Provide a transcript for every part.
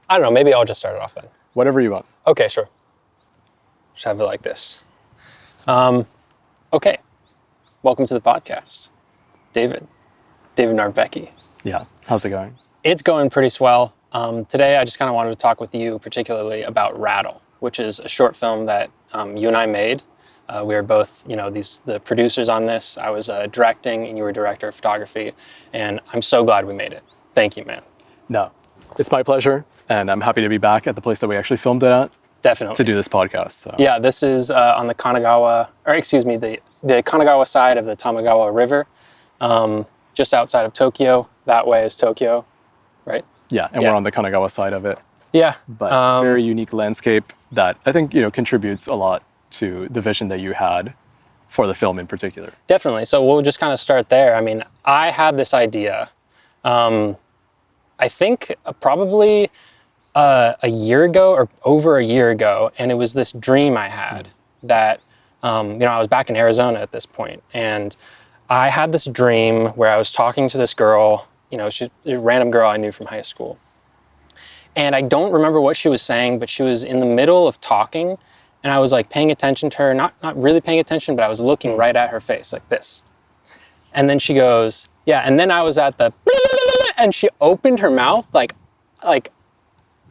I don't know, maybe I'll just start it off then. Whatever you want. Okay, sure. Just have it like this. Okay, welcome to the podcast. David Narbecki. Yeah, how's it going? It's going pretty swell. Today I just kind of wanted to talk with you particularly about Rattle, which is a short film that you and I made. We were both, the producers on this. I was directing and you were director of photography, and I'm so glad we made it. Thank you, man. No, it's my pleasure, and I'm happy to be back at the place that we actually filmed it at. Definitely. To do this podcast. So. Yeah, this is on the the Kanagawa side of the Tamagawa River, just outside of Tokyo. That way is Tokyo, right? Yeah, and we're on the Kanagawa side of it. Yeah. But very unique landscape that I think, contributes a lot to the vision that you had for the film in particular. Definitely. So we'll just kind of start there. I mean, I had this idea, I think probably a year ago or over a year ago, and it was this dream I had that, I was back in Arizona at this point, and I had this dream where I was talking to this girl, she's a random girl I knew from high school. And I don't remember what she was saying, but she was in the middle of talking, and I was like paying attention to her, not really paying attention, but I was looking right at her face like this. And then she goes, yeah, and then I was at the, and she opened her mouth like,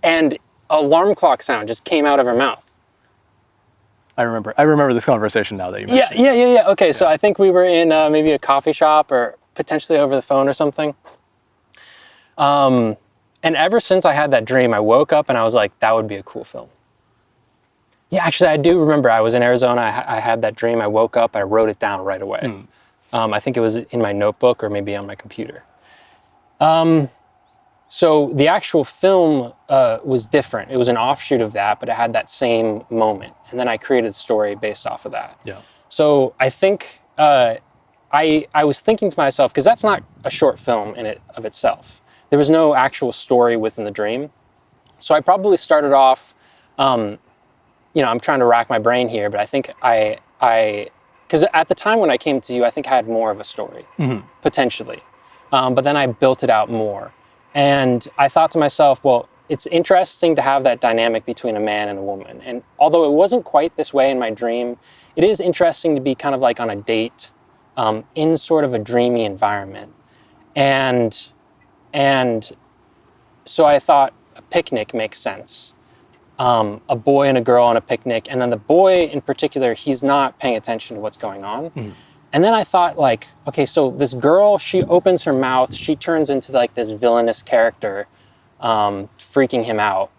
and alarm clock sound just came out of her mouth. I remember this conversation now that you mentioned. Yeah. Okay, yeah. So I think we were in maybe a coffee shop or potentially over the phone or something. And ever since I had that dream, I woke up and I was like, that would be a cool film. Yeah, actually, I do remember I was in Arizona. I had that dream. I woke up, I wrote it down right away. I think it was in my notebook or maybe on my computer. So the actual film was different. It was an offshoot of that, but it had that same moment. And then I created a story based off of that. Yeah. So I think I was thinking to myself, because that's not a short film in it of itself. There was no actual story within the dream. So I probably started off, I'm trying to rack my brain here, but I think because at the time when I came to you, I think I had more of a story, potentially. But then I built it out more. And I thought to myself, well, it's interesting to have that dynamic between a man and a woman. And although it wasn't quite this way in my dream, it is interesting to be kind of like on a date in sort of a dreamy environment. And so I thought a picnic makes sense. A boy and a girl on a picnic. And then the boy in particular, he's not paying attention to what's going on. And then I thought okay, so this girl, she opens her mouth, she turns into like this villainous character, freaking him out.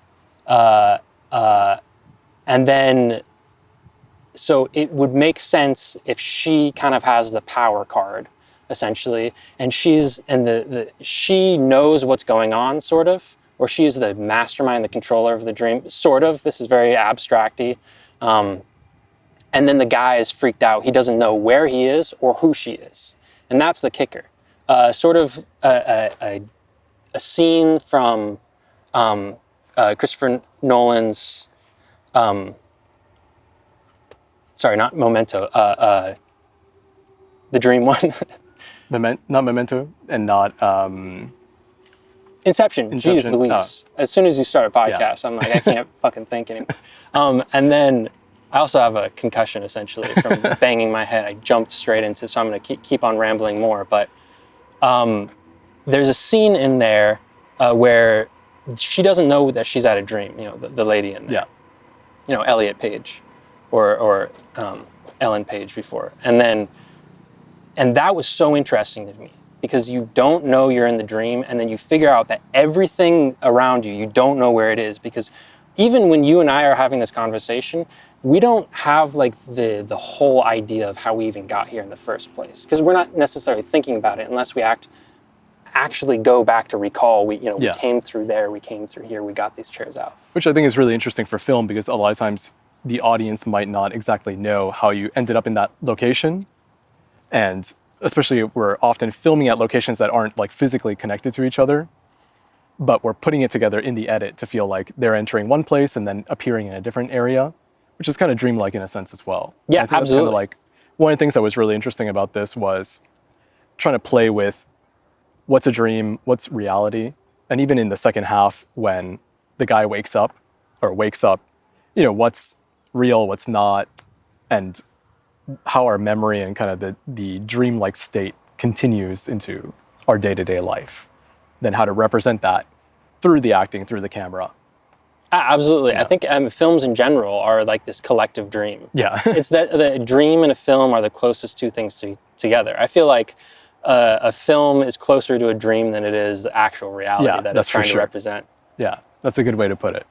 And then, so it would make sense if she kind of has the power card, essentially, and she knows what's going on, sort of, or she's the mastermind, the controller of the dream, sort of. This is very abstract-y. And then the guy is freaked out. He doesn't know where he is or who she is. And that's the kicker. Sort of a scene from Christopher Nolan's, sorry, not Memento, the dream one. Not Memento and not... Inception. Jeez Louise. As soon as you start a podcast, I'm like, I can't fucking think anymore. And then I also have a concussion, essentially, from banging my head. I jumped straight into, so I'm going to keep on rambling more. But there's a scene in there where she doesn't know that she's at a dream, the lady in there. Yeah. Elliot Page or Ellen Page before. And that was so interesting to me because you don't know you're in the dream, and then you figure out that everything around you don't know where it is, because even when you and I are having this conversation, we don't have like the whole idea of how we even got here in the first place, because we're not necessarily thinking about it unless we actually go back to recall. We came through there, we came through here, we got these chairs out. Which I think is really interesting for film, because a lot of times the audience might not exactly know how you ended up in that location, and especially we're often filming at locations that aren't like physically connected to each other, but we're putting it together in the edit to feel like they're entering one place and then appearing in a different area, which is kind of dreamlike in a sense as well. Yeah, I think absolutely. That's kind of like one of the things that was really interesting about this was trying to play with what's a dream, what's reality. And even in the second half, when the guy wakes up, what's real, what's not, and how our memory and kind of the dreamlike state continues into our day-to-day life. Then how to represent that through the acting, through the camera. Absolutely. Yeah. I think films in general are like this collective dream. Yeah. It's that the dream and a film are the closest two things together. I feel like a film is closer to a dream than it is the actual reality that it's trying to represent. Yeah, that's a good way to put it.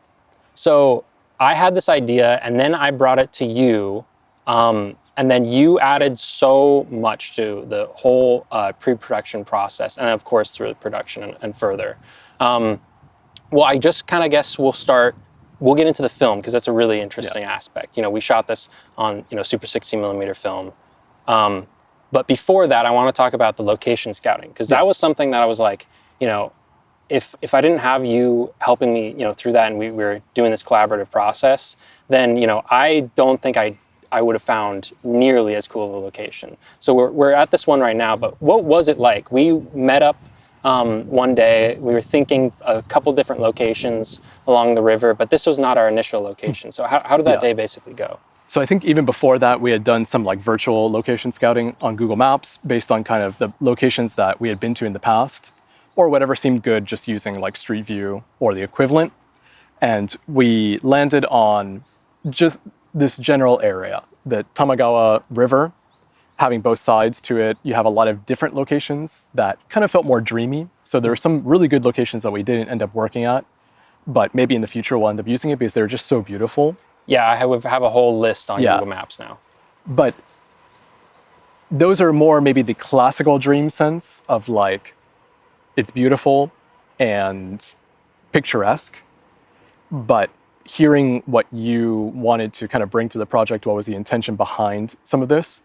So I had this idea, and then I brought it to you, and then you added so much to the whole pre-production process, and of course through the production and further. Well, I just kind of guess we'll get into the film because that's a really interesting aspect. We shot this on, super 60mm film. But before that, I want to talk about the location scouting because that was something that I was like, if I didn't have you helping me, through that and we were doing this collaborative process, then, I don't think I would have found nearly as cool of a location. So we're at this one right now, but what was it like? We met up one day. We were thinking a couple different locations along the river, but this was not our initial location. So how did that day basically go? So I think even before that, we had done some like virtual location scouting on Google Maps based on kind of the locations that we had been to in the past or whatever seemed good, just using like Street View or the equivalent. And we landed on just this general area, the Tamagawa River, having both sides to it. You have a lot of different locations that kind of felt more dreamy. So there were some really good locations that we didn't end up working at, but maybe in the future we'll end up using it because they're just so beautiful. Yeah, I have a whole list on Google Maps now. But those are more maybe the classical dream sense of like, it's beautiful and picturesque, but hearing what you wanted to kind of bring to the project, what was the intention behind some of this,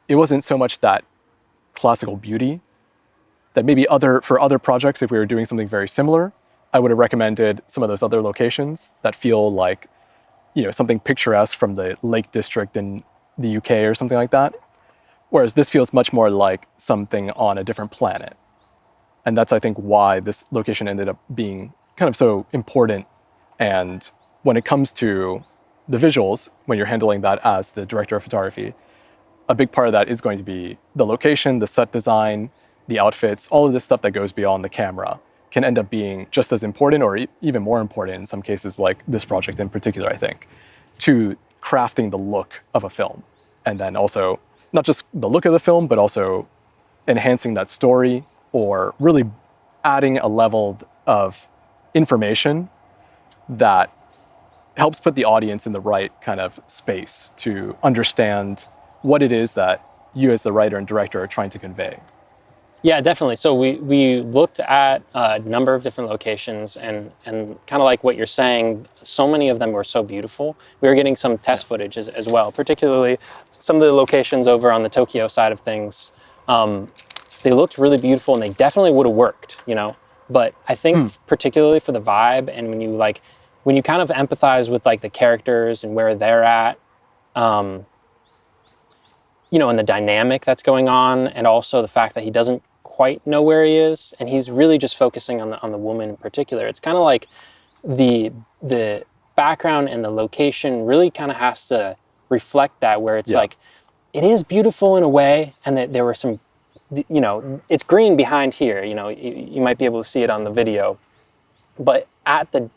it wasn't so much that classical beauty that maybe for other projects, if we were doing something very similar, I would have recommended some of those other locations that feel like, something picturesque from the Lake District in the UK or something like that. Whereas this feels much more like something on a different planet. And that's, I think, why this location ended up being kind of so important. And when it comes to the visuals, when you're handling that as the director of photography, a big part of that is going to be the location, the set design, the outfits, all of this stuff that goes beyond the camera can end up being just as important or even more important in some cases, like this project in particular, I think, to crafting the look of a film. And then also not just the look of the film, but also enhancing that story or really adding a level of information that helps put the audience in the right kind of space to understand what it is that you as the writer and director are trying to convey. Yeah, definitely. So we looked at a number of different locations and kind of like what you're saying, so many of them were so beautiful. We were getting some test footage as well, particularly some of the locations over on the Tokyo side of things. They looked really beautiful and they definitely would have worked, But I think particularly for the vibe and when you kind of empathize with like the characters and where they're at, and the dynamic that's going on, and also the fact that he doesn't quite know where he is, and he's really just focusing on the woman in particular. It's kind of like the background and the location really kind of has to reflect that, where it's like it is beautiful in a way, and that there were some, it's green behind here. You might be able to see it on the video, but at the,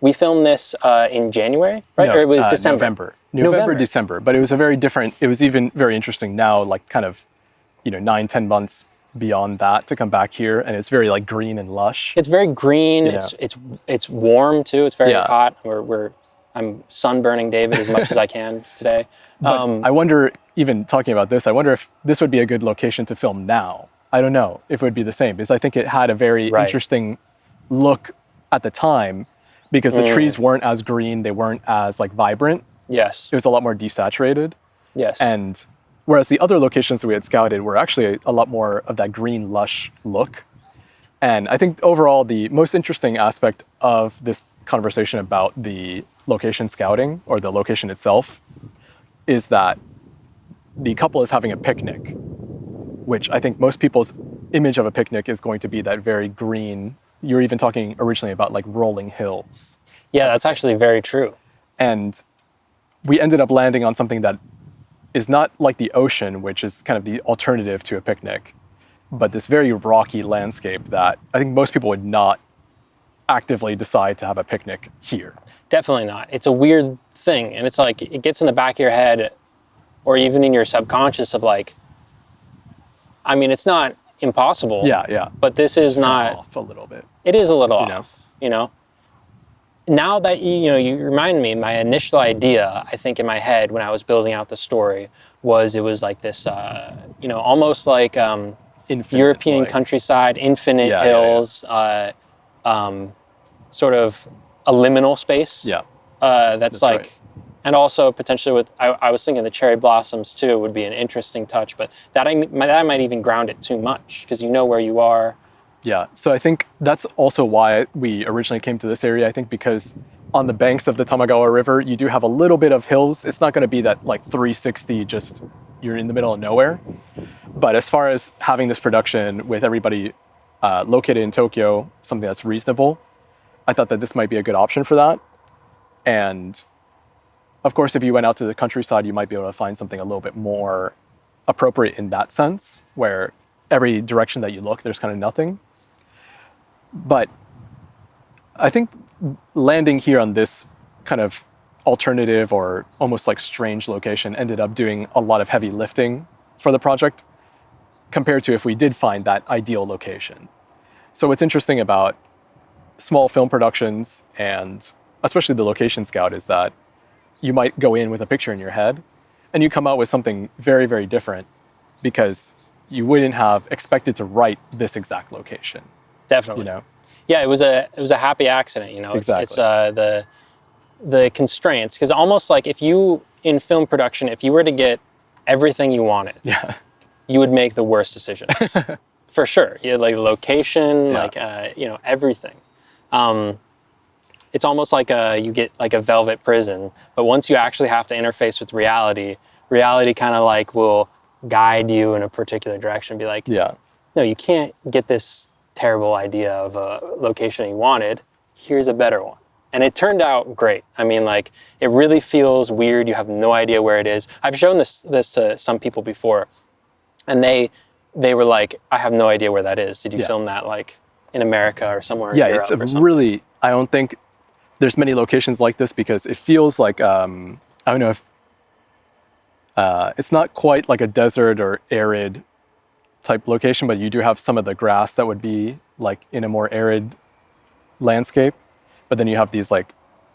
we filmed this in January, right? No, or it was December. November, December, but it was it was even very interesting now, like kind of, 9-10 months beyond that to come back here, and it's very like green and lush. It's very green. It's warm too. It's very hot. I'm sunburning David as much as I can today. I wonder, even talking about this, I wonder if this would be a good location to film now. I don't know if it would be the same, because I think it had a very interesting look at the time, because the trees weren't as green, they weren't as like vibrant. Yes. It was a lot more desaturated. Yes. And whereas the other locations that we had scouted were actually a lot more of that green, lush look. And I think overall, the most interesting aspect of this conversation about the location scouting or the location itself is that the couple is having a picnic, which I think most people's image of a picnic is going to be that very green, you were even talking originally about like rolling hills. Yeah, that's actually very true. And we ended up landing on something that is not like the ocean, which is kind of the alternative to a picnic, but this very rocky landscape that I think most people would not actively decide to have a picnic here. Definitely not. It's a weird thing. And it's like, it gets in the back of your head or even in your subconscious of like, I mean, it's not impossible. Yeah. But this is Just not off a little bit. It is a little You know? off, you know? Now that you remind me, my initial idea, I think in my head when I was building out the story it was like this, almost like Infinite, European like, countryside, infinite Yeah. hills, sort of a liminal space. Yeah. That's like, right. And also potentially with, I was thinking the cherry blossoms too would be an interesting touch, but that might even ground it too much because you know where you are. Yeah, so I think that's also why we originally came to this area, I think, because on the banks of the Tamagawa River, you do have a little bit of hills. It's not going to be that like 360, just you're in the middle of nowhere. But as far as having this production with everybody located in Tokyo, something that's reasonable, I thought that this might be a good option for that. And of course, if you went out to the countryside, you might be able to find something a little bit more appropriate in that sense, where every direction that you look, there's kind of nothing. But I think landing here on this kind of alternative or almost like strange location ended up doing a lot of heavy lifting for the project compared to if we did find that ideal location. So what's interesting about small film productions and especially the location scout is that you might go in with a picture in your head and you come out with something very, very different because you wouldn't have expected to write this exact location. Definitely. You know? Yeah, it was a happy accident, you know. Exactly. It's the constraints, because almost like if you in film production, if you were to get everything you wanted, Yeah. you would make the worst decisions. For sure. You had like location, Yeah. like everything. It's almost like you get like a velvet prison, but once you actually have to interface with reality kind of like will guide you in a particular direction, be like, Yeah. no, you can't get this terrible idea of a location you wanted. Here's a better one. And it turned out great. I mean, like, it really feels weird. You have no idea where it is. I've shown this to some people before, and they were like, I have no idea where that is. Did you film that, like, in America or somewhere in Europe it's or something? really, I don't think there's many locations like this because it feels like, I don't know if, it's not quite like a desert or arid type location, but you do have some of the grass that would be like in a more arid landscape. But then you have these like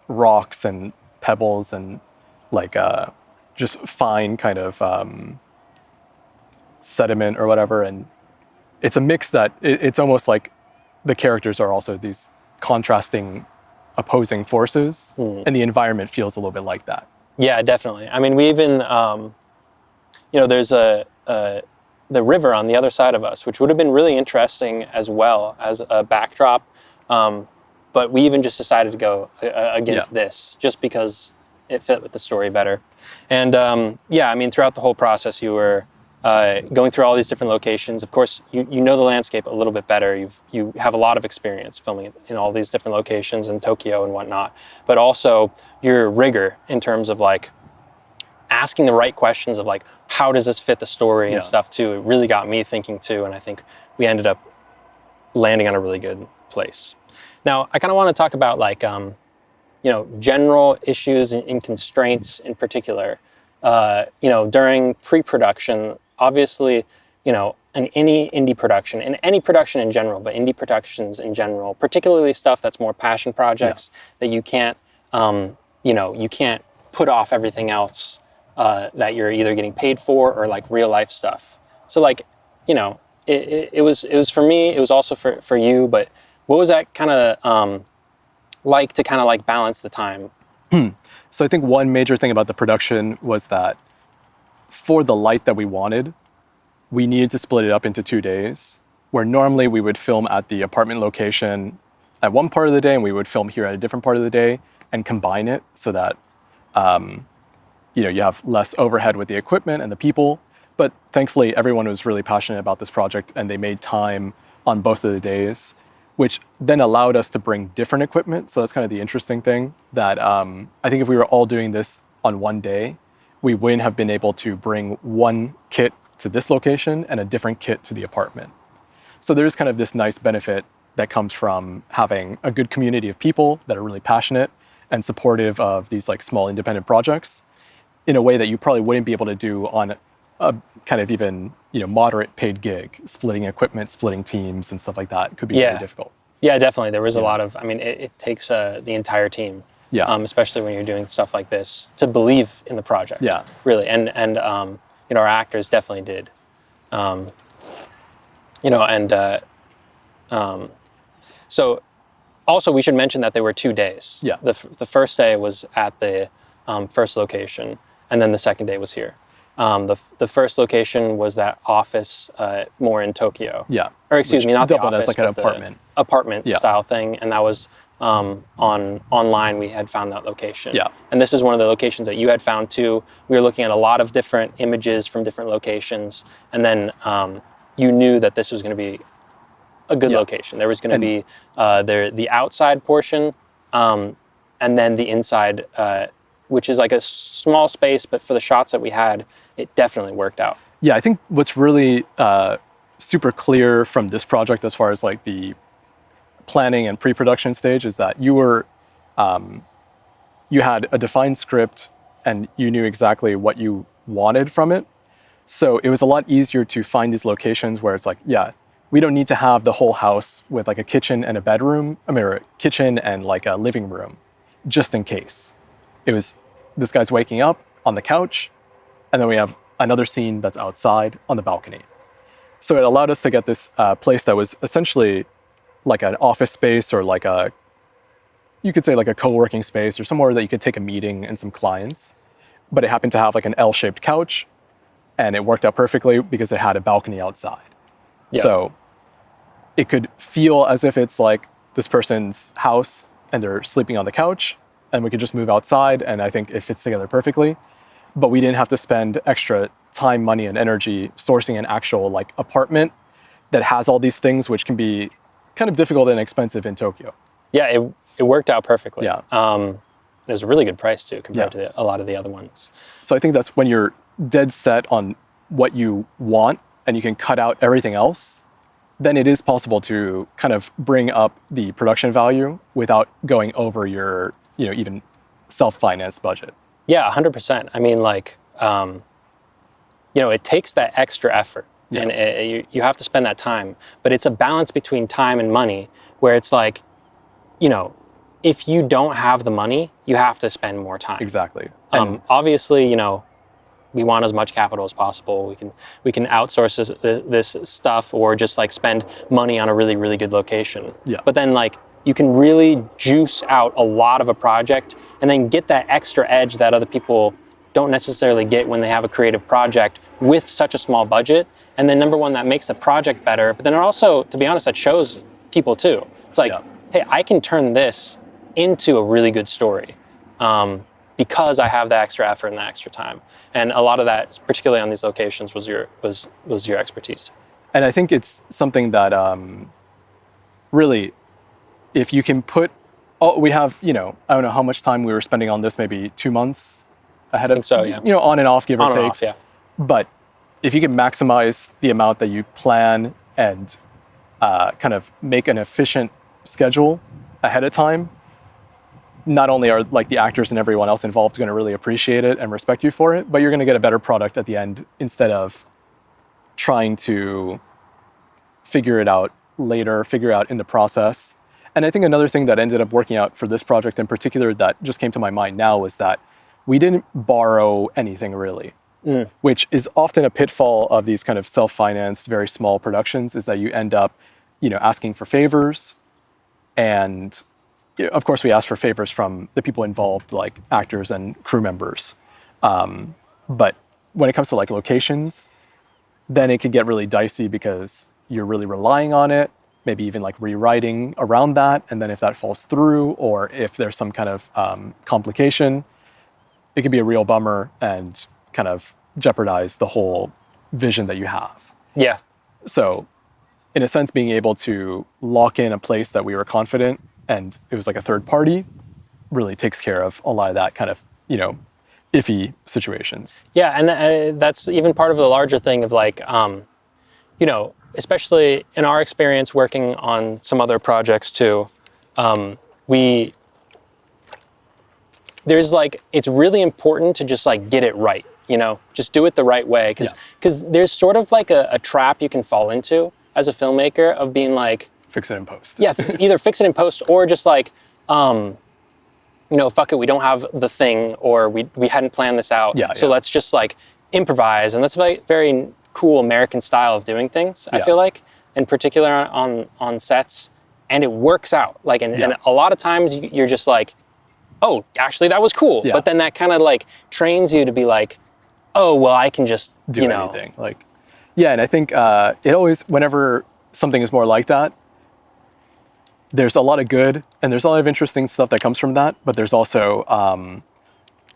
rocks and pebbles and like just fine kind of sediment or whatever. And it's a mix that it's almost like the characters are also these contrasting opposing forces and the environment feels a little bit like that. Yeah, definitely. I mean, we even, there's the river on the other side of us, which would have been really interesting as well as a backdrop. But we even just decided to go against this just because it fit with the story better. And I mean, throughout the whole process, you were going through all these different locations. Of course, you know the landscape a little bit better. You have a lot of experience filming in all these different locations in Tokyo and whatnot. But also your rigor in terms of like asking the right questions of like, how does this fit the story and stuff too. It really got me thinking too. And I think we ended up landing on a really good place. Now, I kind of want to talk about like, general issues and constraints in particular. During pre-production, obviously, in any indie production, in any production in general, but indie productions in general, particularly stuff that's more passion projects that you can't, you can't put off everything else that you're either getting paid for or like real life stuff. So like, it was for me, it was also for you, but what was that kind of like to kind of like balance the time? So I think one major thing about the production was that for the light that we wanted, we needed to split it up into 2 days, where normally we would film at the apartment location at one part of the day and we would film here at a different part of the day and combine it so that you have less overhead with the equipment and the people. But thankfully, everyone was really passionate about this project and they made time on both of the days. which then allowed us to bring different equipment. So that's kind of the interesting thing, that I think if we were all doing this on one day, we wouldn't have been able to bring one kit to this location and a different kit to the apartment. So there's kind of this nice benefit that comes from having a good community of people that are really passionate and supportive of these like small independent projects in a way that you probably wouldn't be able to do on a kind of even, moderate paid gig. Splitting equipment, splitting teams and stuff like that could be very difficult. Yeah, definitely. There was a lot of, it takes the entire team, especially when you're doing stuff like this, to believe in the project. Yeah. Really. And our actors definitely did. So also we should mention that there were 2 days. Yeah. The first day was at the first location, and then the second day was here. The first location was that office more in Tokyo. Yeah. Or excuse me, not the office, like an apartment style thing. And that was online, we had found that location. Yeah. And this is one of the locations that you had found too. We were looking at a lot of different images from different locations. And then you knew that this was going to be a good location. There was going to be the outside portion and then the inside, which is like a small space, but for the shots that we had, it definitely worked out. Yeah, I think what's really super clear from this project as far as like the planning and pre-production stage is that you had a defined script and you knew exactly what you wanted from it. So it was a lot easier to find these locations where it's like, we don't need to have the whole house with like a kitchen and a bedroom, a kitchen and like a living room, just in case. It was, this guy's waking up on the couch, and then we have another scene that's outside on the balcony. So it allowed us to get this place that was essentially like an office space or like you could say like a co-working space or somewhere that you could take a meeting and some clients. But it happened to have like an L-shaped couch, and it worked out perfectly because it had a balcony outside. Yeah. So it could feel as if it's like this person's house and they're sleeping on the couch, and we could just move outside, and I think it fits together perfectly. But we didn't have to spend extra time, money, and energy sourcing an actual like apartment that has all these things, which can be kind of difficult and expensive in Tokyo. Yeah, it worked out perfectly. Yeah. It was a really good price too compared to a lot of the other ones. So I think that's when you're dead set on what you want and you can cut out everything else, then it is possible to kind of bring up the production value without going over your, even self-financed budget. Yeah, 100%. I mean, like, it takes that extra effort, and you have to spend that time. But it's a balance between time and money, where it's like, if you don't have the money, you have to spend more time. Exactly. Obviously, we want as much capital as possible. We can outsource this stuff, or just like spend money on a really, really good location. Yeah. But then like, you can really juice out a lot of a project and then get that extra edge that other people don't necessarily get when they have a creative project with such a small budget. And then number one, that makes the project better. But then it also, to be honest, that shows people too. It's like, hey, I can turn this into a really good story because I have the extra effort and the extra time. And a lot of that, particularly on these locations, was your expertise. And I think it's something that really, if you can put, we have, I don't know how much time we were spending on this, maybe 2 months ahead of, I think so, yeah. On and off, give or take. On and off, yeah. But if you can maximize the amount that you plan and kind of make an efficient schedule ahead of time, not only are like the actors and everyone else involved going to really appreciate it and respect you for it, but you're going to get a better product at the end instead of trying to figure it out later, figure out in the process. And I think another thing that ended up working out for this project in particular that just came to my mind now was that we didn't borrow anything really, which is often a pitfall of these kind of self-financed, very small productions, is that you end up, asking for favors. And of course we ask for favors from the people involved, like actors and crew members. But when it comes to like locations, then it could get really dicey because you're really relying on it, maybe even like rewriting around that. And then if that falls through, or if there's some kind of complication, it could be a real bummer and kind of jeopardize the whole vision that you have. Yeah. So in a sense, being able to lock in a place that we were confident and it was like a third party really takes care of a lot of that kind of, iffy situations. Yeah, and that's even part of the larger thing of like, especially in our experience working on some other projects too, there's like, it's really important to just like get it right, just do it the right way. Because there's sort of like a trap you can fall into as a filmmaker of being like, fix it in post. Yeah, either fix it in post or just like, fuck it, we don't have the thing, or we hadn't planned this out. So let's just like improvise. And that's a very, very cool American style of doing things, I feel like, in particular on sets. And it works out. Like, and a lot of times you're just like, oh, actually that was cool. But then that kind of like trains you to be like, oh, well, I can just do anything. Like, and I think it always, whenever something is more like that, there's a lot of good and there's a lot of interesting stuff that comes from that. But there's also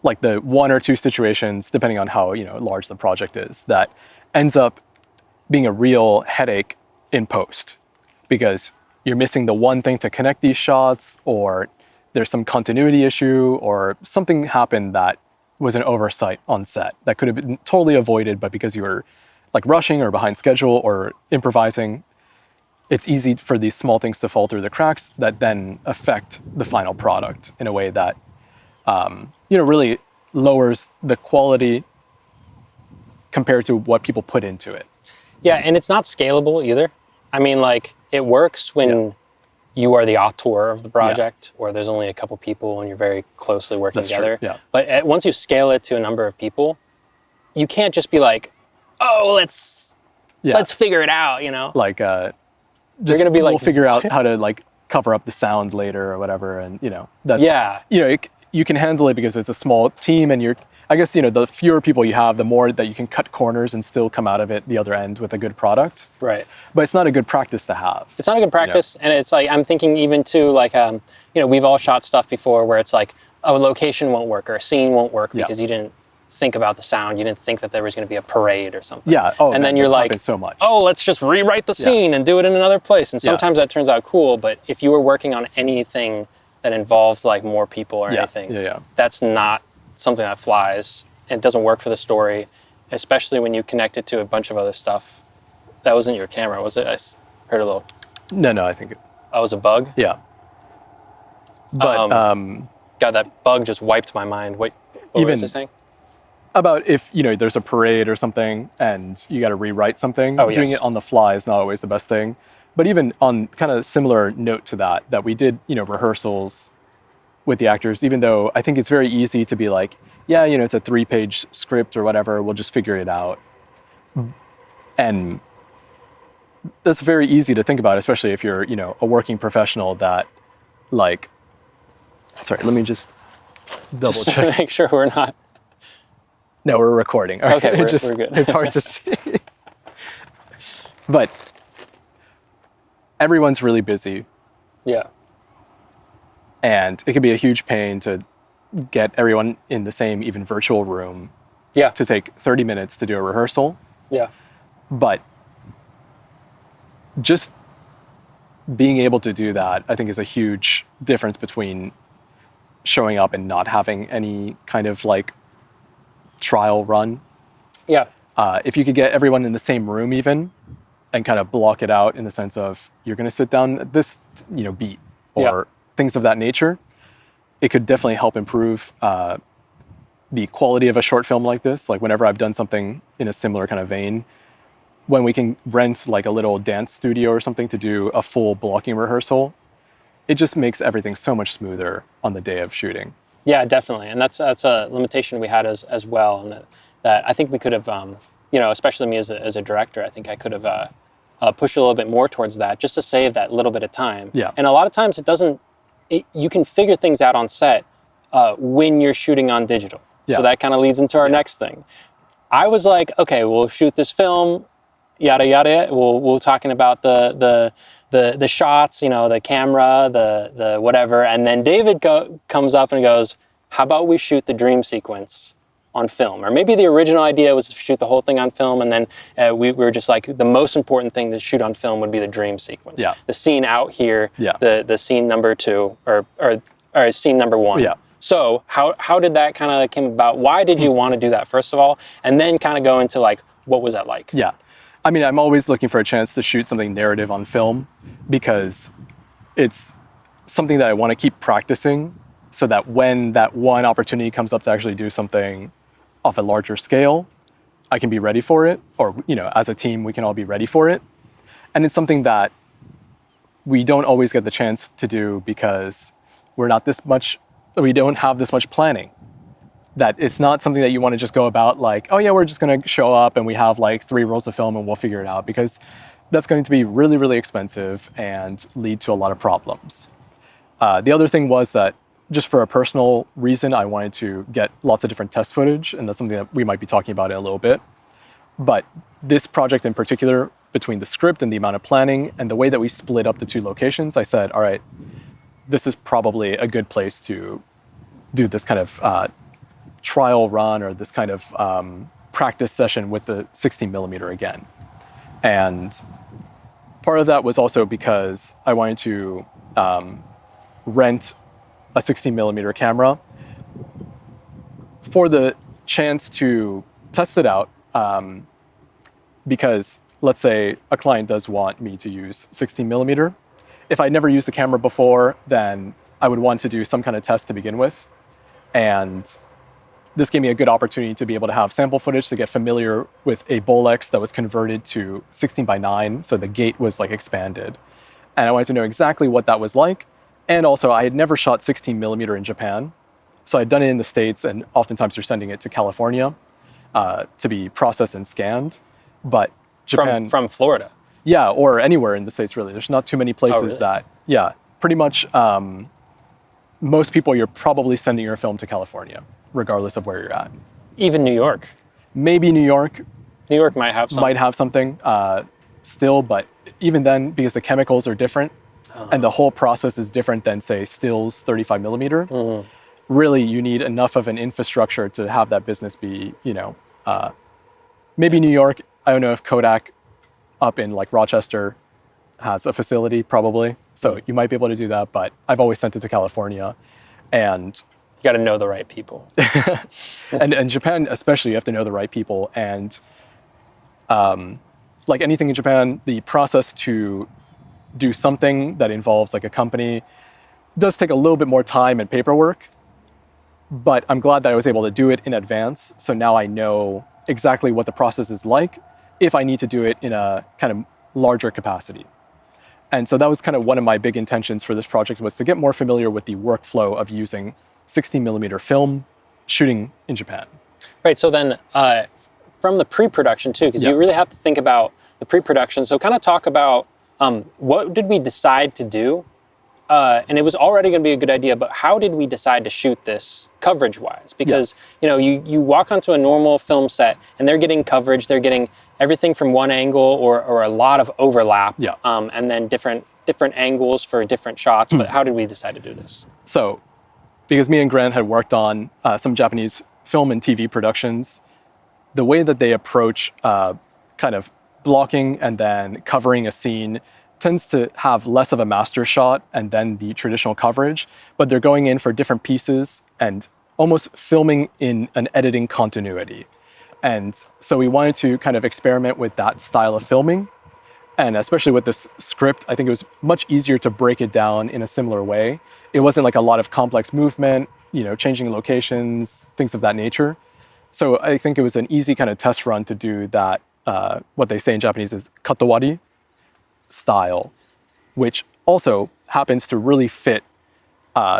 like the one or two situations, depending on how large the project is, that ends up being a real headache in post because you're missing the one thing to connect these shots, or there's some continuity issue, or something happened that was an oversight on set that could have been totally avoided, but because you were like rushing or behind schedule or improvising, it's easy for these small things to fall through the cracks that then affect the final product in a way that, really lowers the quality compared to what people put into it. Yeah, and it's not scalable either. I mean, like, it works when you are the auteur of the project, or there's only a couple people and you're very closely working together. True. Yeah. But once you scale it to a number of people, you can't just be like, oh, let's figure it out, Like, they're gonna be like, we'll figure out how to like cover up the sound later or whatever, and that's you can handle it because it's a small team, and I guess the fewer people you have, the more that you can cut corners and still come out of it the other end with a good product. Right. But it's not a good practice to have. It's not a good practice, and it's like, I'm thinking even too, like, we've all shot stuff before where it's like, oh, a location won't work or a scene won't work because you didn't think about the sound. You didn't think that there was going to be a parade or something. Yeah. Oh, and then you're like, so much. Oh, let's just rewrite the scene and do it in another place. And sometimes that turns out cool. But if you were working on anything that involved like more people or anything, that's not something that flies. And it doesn't work for the story, especially when you connect it to a bunch of other stuff. That wasn't your camera, was it? I heard a little. No, I think Oh, it was a bug? Yeah. But God, that bug just wiped my mind. What was it saying? About if there's a parade or something and you got to rewrite something, doing it on the fly is not always the best thing. But even on kind of similar note to that we did rehearsals with the actors, even though I think it's very easy to be like, it's a 3-page script or whatever, we'll just figure it out. And that's very easy to think about, especially if you're a working professional that like, sorry, let me just double check. To make sure we're not. No, we're recording. All right. Okay, we're good. It's hard to see. But everyone's really busy. Yeah. And it can be a huge pain to get everyone in the same, even virtual room. Yeah. To take 30 minutes to do a rehearsal. Yeah. But just being able to do that, I think, is a huge difference between showing up and not having any kind of like trial run. Yeah. If you could get everyone in the same room even and kind of block it out in the sense of you're going to sit down at this beat or things of that nature, it could definitely help improve the quality of a short film like this. Like whenever I've done something in a similar kind of vein, when we can rent like a little dance studio or something to do a full blocking rehearsal, it just makes everything so much smoother on the day of shooting. Yeah, definitely. And that's a limitation we had as well. And that I think we could have, especially me as a director, I think I could have pushed a little bit more towards that just to save that little bit of time. Yeah. And a lot of times you can figure things out on set when you're shooting on digital. Yeah. So that kind of leads into our next thing. I was like, okay, we'll shoot this film, yada, yada. We're talking about the shots, the camera, the whatever. And then David comes up and goes, how about we shoot the dream sequence on film, or maybe the original idea was to shoot the whole thing on film, and then we were just like, the most important thing to shoot on film would be the dream sequence, the scene out here, the scene number 2 or scene number 1. So how did that kind of came about? Why did you want to do that first of all, and then kind of go into like, what was that like? Yeah, I mean, I'm always looking for a chance to shoot something narrative on film, because it's something that I want to keep practicing, so that when that one opportunity comes up to actually do something off a larger scale, I can be ready for it, or, you know, as a team, we can all be ready for it. And it's something that we don't always get the chance to do because we don't have this much planning. That it's not something that you want to just go about like, oh yeah, we're just going to show up and we have like 3 rolls of film and we'll figure it out, because that's going to be really, really expensive and lead to a lot of problems. The other thing was that, just for a personal reason, I wanted to get lots of different test footage, and that's something that we might be talking about in a little bit. But this project in particular, between the script and the amount of planning and the way that we split up the 2 locations, I said, all right, this is probably a good place to do this kind of trial run, or this kind of practice session with the 16mm again. And part of that was also because I wanted to rent a 16mm camera for the chance to test it out, because let's say a client does want me to use 16mm. If I'd never used the camera before, then I would want to do some kind of test to begin with. And this gave me a good opportunity to be able to have sample footage to get familiar with a Bolex that was converted to 16:9, so the gate was like expanded. And I wanted to know exactly what that was like. And also, I had never shot 16mm in Japan. So I'd done it in the States, and oftentimes you're sending it to California to be processed and scanned. But Japan... From Florida? Yeah, or anywhere in the States, really. There's not too many places that... Yeah, pretty much most people, you're probably sending your film to California, regardless of where you're at. Even New York? Maybe New York. New York might have something. Might have something still, but even then, because the chemicals are different, and the whole process is different than, say, stills 35mm. Really, you need enough of an infrastructure to have that business be, you know, maybe New York. I don't know if Kodak up in like Rochester has a facility, probably. So you might be able to do that, but I've always sent it to California. And you got to know the right people. and Japan, especially, you have to know the right people. And like anything in Japan, the process to do something that involves like a company does take a little bit more time and paperwork, but I'm glad that I was able to do it in advance. So now I know exactly what the process is like if I need to do it in a kind of larger capacity. And so that was kind of one of my big intentions for this project, was to get more familiar with the workflow of using 16mm film shooting in Japan. Right, so then from the pre-production too, because you really have to think about the pre-production. So kind of talk about what did we decide to do? And it was already going to be a good idea, but how did we decide to shoot this coverage-wise? Because you know, you walk onto a normal film set and they're getting coverage, they're getting everything from one angle or a lot of overlap, and then different angles for different shots. But how did we decide to do this? So, because me and Grant had worked on some Japanese film and TV productions, the way that they approach kind of blocking and then covering a scene tends to have less of a master shot and then the traditional coverage, but they're going in for different pieces and almost filming in an editing continuity. And so we wanted to kind of experiment with that style of filming. And especially with this script, I think it was much easier to break it down in a similar way. It wasn't like a lot of complex movement, you know, changing locations, things of that nature. So I think it was an easy kind of test run to do that, what they say in Japanese is katowari style, which also happens to really fit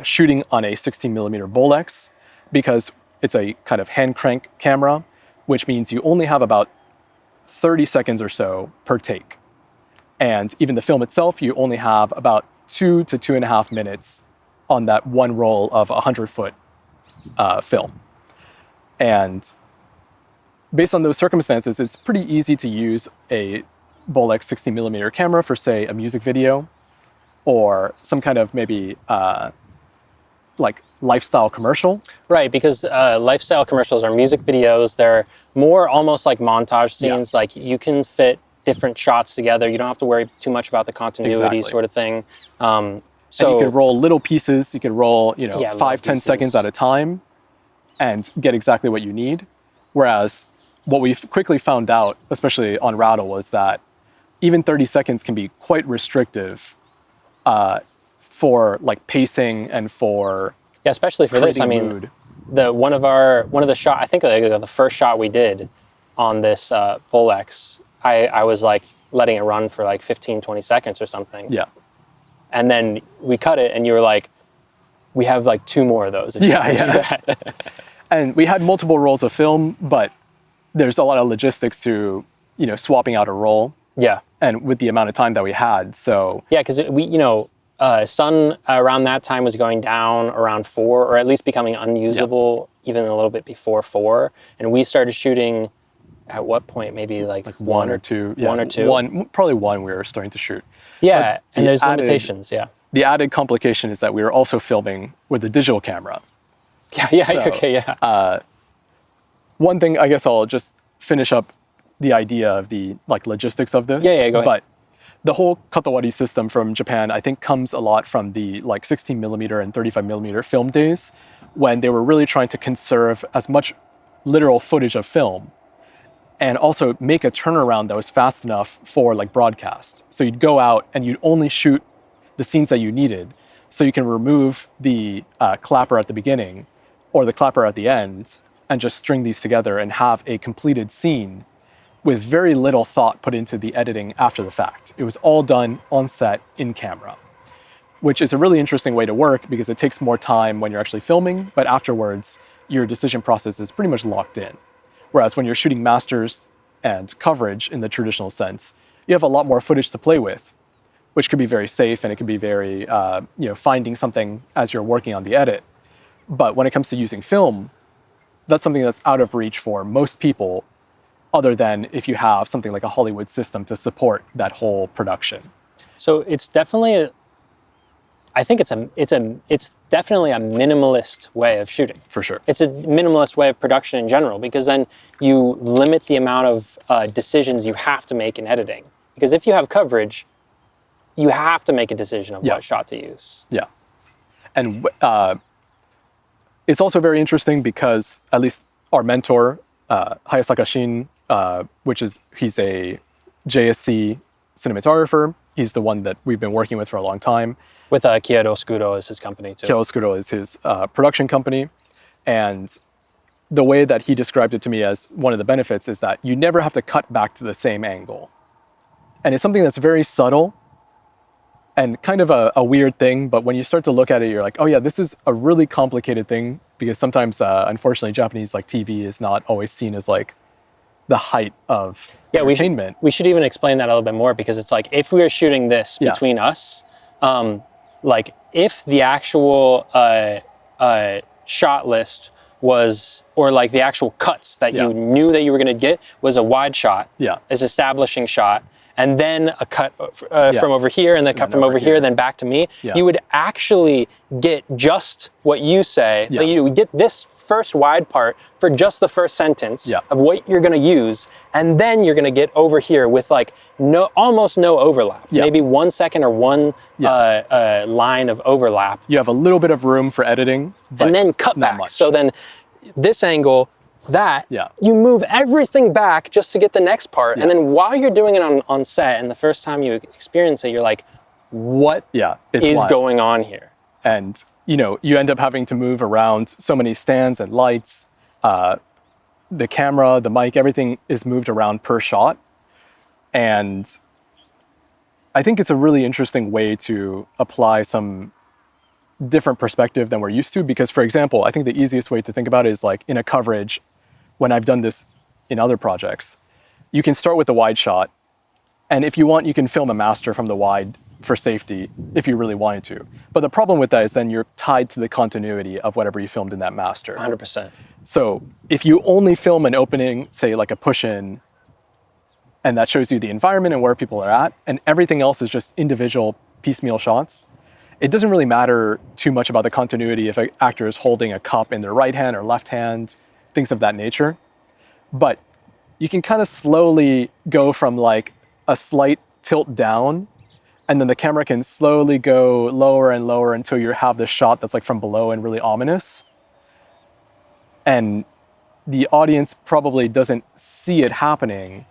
shooting on a 16mm Bolex, because it's a kind of hand crank camera, which means you only have about 30 seconds or so per take. And even the film itself, you only have about 2 to 2.5 minutes on that one roll of 100-foot film. And based on those circumstances, it's pretty easy to use a Bolex 16mm camera for, say, a music video, or some kind of maybe like lifestyle commercial. Right, because lifestyle commercials are music videos. They're more almost like montage scenes. Like you can fit different shots together. You don't have to worry too much about the continuity sort of thing. So and you could roll little pieces. You could roll, 5-10 pieces. seconds at a time and get exactly what you need. Whereas what we quickly found out, especially on Rattle, was that even 30 seconds can be quite restrictive for like pacing and for especially for this. I mean, mood. one of the shot. I think the first shot we did on this Volex, I was like letting it run for like 15-20 seconds or something. Yeah. And then we cut it, and you were like, "We have like 2 more of those." If you want to do that. And we had multiple rolls of film, but there's a lot of logistics to swapping out a roll. Yeah. And with the amount of time that we had, so yeah, because we sun around that time was going down around 4, or at least becoming unusable even a little bit before 4. And we started shooting at what point? Maybe like 1 or 2. Yeah. 1 or 2. Probably 1 we were starting to shoot. Yeah, and there's limitations, yeah. The added complication is that we were also filming with a digital camera. Yeah. One thing, I guess I'll just finish up the idea of the like logistics of this. Yeah, go ahead. But the whole katawari system from Japan, I think, comes a lot from the like 16 millimeter and 35 millimeter film days, when they were really trying to conserve as much literal footage of film and also make a turnaround that was fast enough for like broadcast. So you'd go out and you'd only shoot the scenes that you needed, so you can remove the clapper at the beginning or the clapper at the end and just string these together and have a completed scene with very little thought put into the editing after the fact. It was all done on set in camera, which is a really interesting way to work because it takes more time when you're actually filming, but afterwards your decision process is pretty much locked in. Whereas when you're shooting masters and coverage in the traditional sense, you have a lot more footage to play with, which could be very safe, and it can be very, finding something as you're working on the edit. But when it comes to using film, that's something that's out of reach for most people, other than if you have something like a Hollywood system to support that whole production. So it's definitely, I think it's definitely a minimalist way of shooting. For sure. It's a minimalist way of production in general, because then you limit the amount of decisions you have to make in editing. Because if you have coverage, you have to make a decision of what shot to use. Yeah. And it's also very interesting because at least our mentor, Hayasaka Shin, he's a JSC cinematographer. He's the one that we've been working with for a long time. With Kyoto Oscuro is his company too. Kyoto Oscuro is his production company. And the way that he described it to me as one of the benefits is that you never have to cut back to the same angle. And it's something that's very subtle and kind of a weird thing, but when you start to look at it, you're like, oh yeah, this is a really complicated thing, because sometimes, unfortunately, Japanese like TV is not always seen as like the height of entertainment. We should even explain that a little bit more, because it's like, if we were shooting this between us, like if the actual shot list was, or like the actual cuts that you knew that you were going to get was a wide shot, as establishing shot, and then a cut from over here, and then cut from over here, then back to me, you would actually get just what you say. Like you would get this first wide part for just the first sentence of what you're going to use, and then you're going to get over here with like almost no overlap, maybe 1 second or one line of overlap. You have a little bit of room for editing, but and then cut back. Much. So then this angle, you move everything back just to get the next part. And then while you're doing it on set, and the first time you experience it, you're like, what is going on here? And you end up having to move around so many stands and lights. The camera, the mic, everything is moved around per shot. And I think it's a really interesting way to apply some different perspective than we're used to. Because, for example, I think the easiest way to think about it is like in a coverage, when I've done this in other projects, you can start with the wide shot. And if you want, you can film a master from the wide for safety if you really wanted to. But the problem with that is then you're tied to the continuity of whatever you filmed in that master. 100%. So if you only film an opening, say like a push-in, and that shows you the environment and where people are at, and everything else is just individual piecemeal shots, it doesn't really matter too much about the continuity if an actor is holding a cup in their right hand or left hand, things of that nature. But you can kind of slowly go from like a slight tilt down, and then the camera can slowly go lower and lower until you have this shot that's like from below and really ominous. And the audience probably doesn't see it happening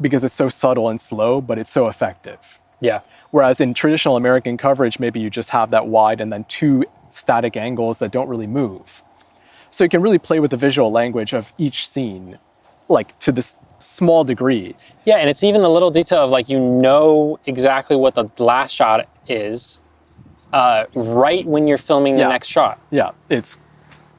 because it's so subtle and slow, but it's so effective. Yeah. Whereas in traditional American coverage, maybe you just have that wide and then two static angles that don't really move. So you can really play with the visual language of each scene, like to this small degree. Yeah, and it's even the little detail of like, you know exactly what the last shot is right when you're filming the next shot. Yeah, it's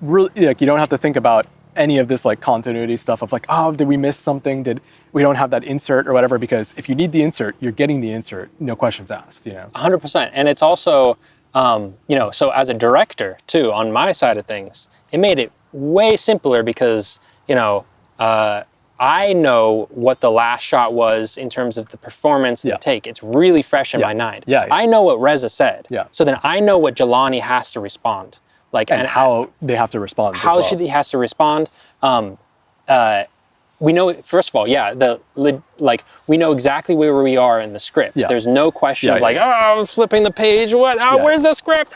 really, like, you don't have to think about any of this like continuity stuff of like, oh, did we miss something? Did we don't have that insert or whatever? Because if you need the insert, you're getting the insert, no questions asked, you know? 100%. And it's also, you know, so as a director too, on my side of things, it made it way simpler because, you know, I know what the last shot was in terms of the performance and the take. It's really fresh in my mind. I know what Reza said. So then I know what Jalani has to respond. Like, and how they have to respond. How he has to respond. We know, first of all, like we know exactly where we are in the script. There's no question of like, oh, I'm flipping the page. What? Oh, where's the script?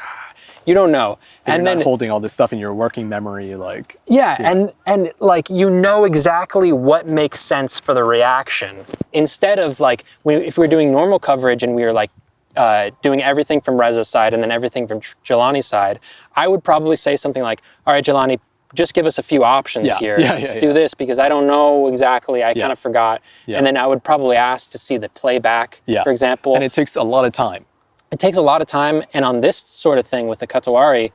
You don't know. And then holding all this stuff in your working memory, like. And like, you know exactly what makes sense for the reaction. Instead of like, if we're doing normal coverage and we were like, doing everything from Reza's side and then everything from Jalani's side, I would probably say something like, all right, Jalani, just give us a few options here. Let's do this because I don't know exactly. I kind of forgot. And then I would probably ask to see the playback, for example. And it takes a lot of time. It takes a lot of time. And on this sort of thing with the Katawari,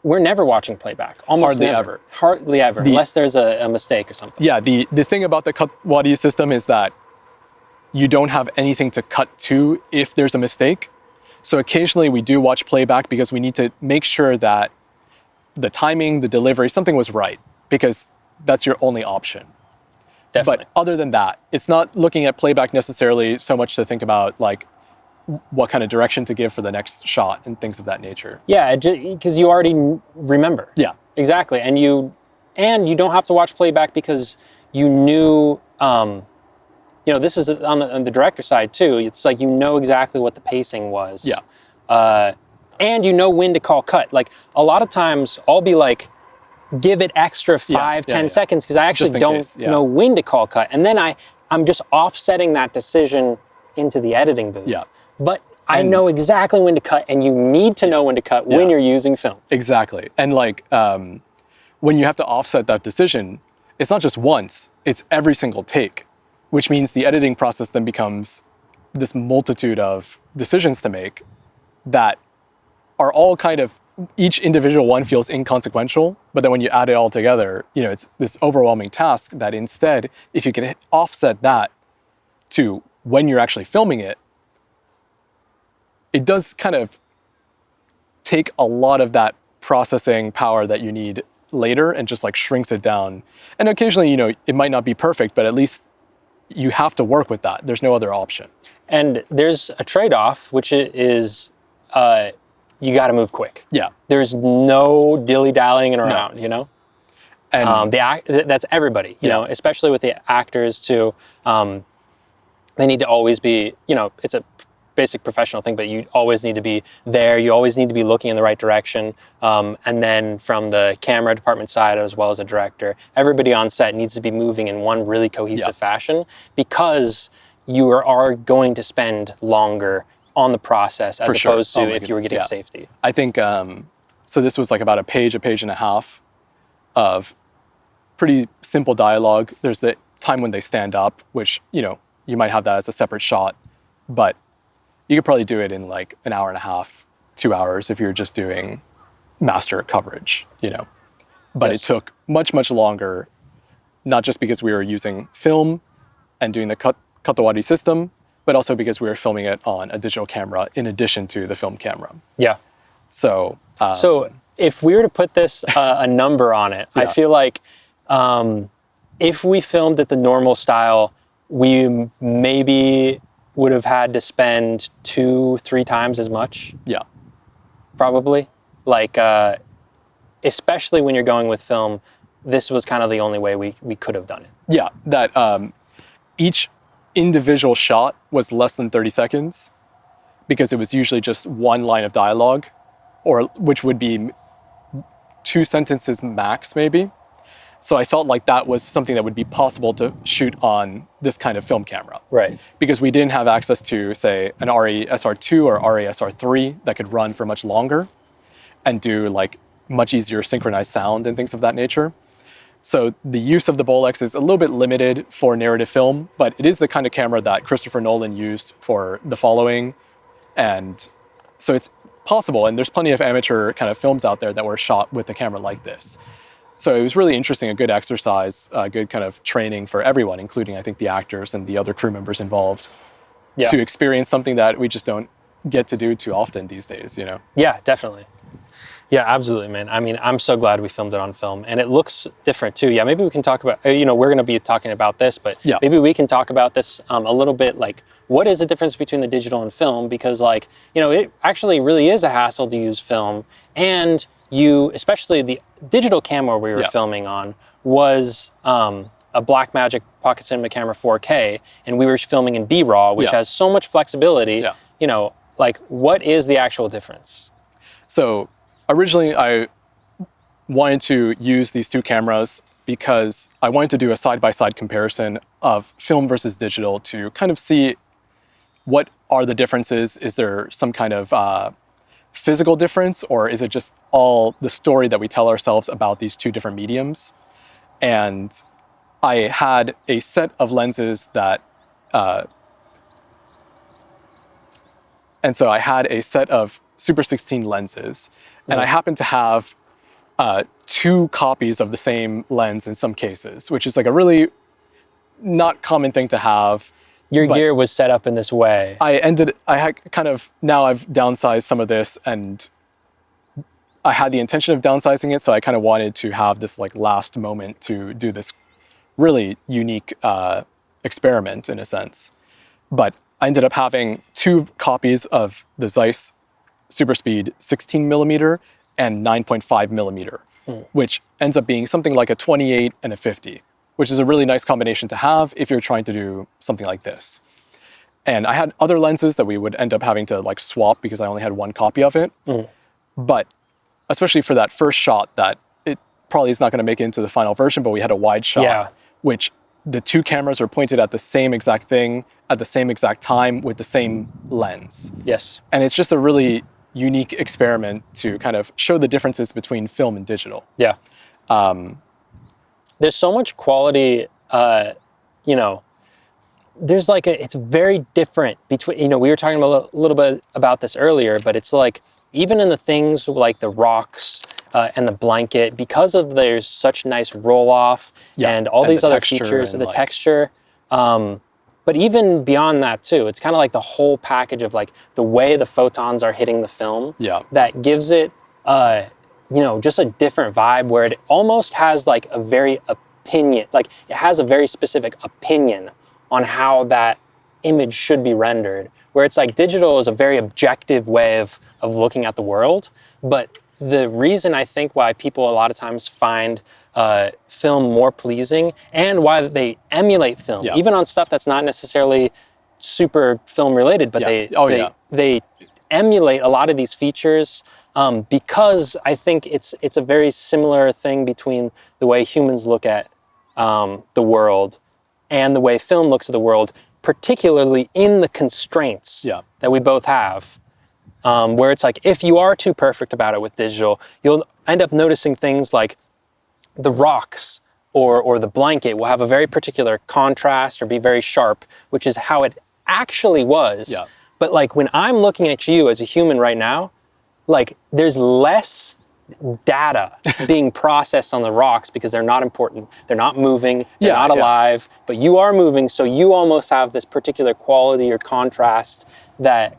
we're never watching playback. Almost never. Hardly ever, unless there's a mistake or something. Yeah, the thing about the Katawari system is that you don't have anything to cut to if there's a mistake. So occasionally we do watch playback because we need to make sure that the timing, the delivery, something was right, because that's your only option. Definitely. But other than that, it's not looking at playback necessarily so much to think about like what kind of direction to give for the next shot and things of that nature. Yeah, because you already remember. Yeah. Exactly. And you don't have to watch playback because you knew, you know, this is on the director side too. It's like, you know exactly what the pacing was. Yeah. And you know when to call cut. Like a lot of times I'll be like, give it extra 10 seconds because I actually don't know when to call cut. And then I'm just offsetting that decision into the editing booth. Yeah. But I know exactly when to cut, and you need to know when to cut when you're using film. Exactly. And like when you have to offset that decision, it's not just once, it's every single take, which means the editing process then becomes this multitude of decisions to make that are all kind of, each individual one feels inconsequential, but then when you add it all together, you know, it's this overwhelming task that instead, if you can offset that to when you're actually filming it, it does kind of take a lot of that processing power that you need later and just like shrinks it down. And occasionally, you know, it might not be perfect, but at least you have to work with that. There's no other option. And there's a trade-off, which is you got to move quick. Yeah. There's no dilly-dallying around, you know? And that's everybody, you know, especially with the actors too. They need to always be, you know, it's a basic professional thing, but you always need to be there. You always need to be looking in the right direction. And then from the camera department side, as well as the director, everybody on set needs to be moving in one really cohesive fashion, because you are going to spend longer on the process as opposed to if you were getting safety. I think, so this was like about a page and a half of pretty simple dialogue. There's the time when they stand up, which, you know, you might have that as a separate shot, but you could probably do it in like an hour and a half, 2 hours if you're just doing master coverage, you know. But it took much, much longer, not just because we were using film and doing the Katawari system, but also because we were filming it on a digital camera in addition to the film camera. Yeah. So, so if we were to put this a number on it, I feel like if we filmed it the normal style, we maybe would have had to spend 2-3 times as much. Yeah. probably. Like, especially when you're going with film, this was kind of the only way we could have done it. Yeah, that each individual shot was less than 30 seconds because it was usually just one line of dialogue, or which would be 2 sentences max, maybe. So I felt like that was something that would be possible to shoot on this kind of film camera. Right. Because we didn't have access to, say, an RE-SR2 or RE-SR3 that could run for much longer and do like much easier synchronized sound and things of that nature. So the use of the Bolex is a little bit limited for narrative film, but it is the kind of camera that Christopher Nolan used for The Following. And so it's possible, and there's plenty of amateur kind of films out there that were shot with a camera like this. So it was really interesting, a good exercise, a good kind of training for everyone, including, I think, the actors and the other crew members involved, to experience something that we just don't get to do too often these days, you know? Yeah, definitely. Yeah, absolutely, man. I mean, I'm so glad we filmed it on film, and it looks different too. Yeah, maybe we can talk about, you know, we're going to be talking about this, but maybe we can talk about this a little bit, like, what is the difference between the digital and film? Because, like, you know, it actually really is a hassle to use film, and you, especially the digital camera we were filming on was a Blackmagic Pocket Cinema Camera 4K, and we were filming in B-RAW, which has so much flexibility. You know, like, what is the actual difference? So originally I wanted to use these two cameras because I wanted to do a side-by-side comparison of film versus digital to kind of see what are the differences. Is there some kind of physical difference, or is it just all the story that we tell ourselves about these two different mediums? And I had a set of lenses that, and so I had a set of Super 16 lenses, and I happened to have 2 copies of the same lens in some cases, which is like a really not common thing to have. Your gear was set now I've downsized some of this, and I had the intention of downsizing it, so I kind of wanted to have this like last moment to do this really unique experiment in a sense. But I ended up having 2 copies of the Zeiss Superspeed 16 millimeter and 9.5 millimeter, which ends up being something like a 28 and a 50, which is a really nice combination to have if you're trying to do something like this. And I had other lenses that we would end up having to like swap because I only had 1 copy of it. But especially for that first shot, that it probably is not going to make it into the final version, but we had a wide shot, which the 2 cameras are pointed at the same exact thing at the same exact time with the same lens. And it's just a really unique experiment to kind of show the differences between film and digital. There's so much quality, you know, there's like it's very different between, you know, we were talking about a little bit about this earlier, but it's like, even in the things like the rocks and the blanket, because of there's such nice roll off and all these other features, the texture, but even beyond that too, it's kind of like the whole package of like the way the photons are hitting the film that gives it, you know, just a different vibe where it almost has like a very it has a very specific opinion on how that image should be rendered, where it's like digital is a very objective way of looking at the world. But the reason I think why people a lot of times find film more pleasing, and why they emulate film, even on stuff that's not necessarily super film related, but they emulate a lot of these features because I think it's a very similar thing between the way humans look at the world and the way film looks at the world, particularly in the constraints that we both have. Where it's like, if you are too perfect about it with digital, you'll end up noticing things like the rocks or the blanket will have a very particular contrast or be very sharp, which is how it actually was. But like when I'm looking at you as a human right now, like there's less data being processed on the rocks because they're not important, they're not moving, they're not alive, but you are moving, so you almost have this particular quality or contrast that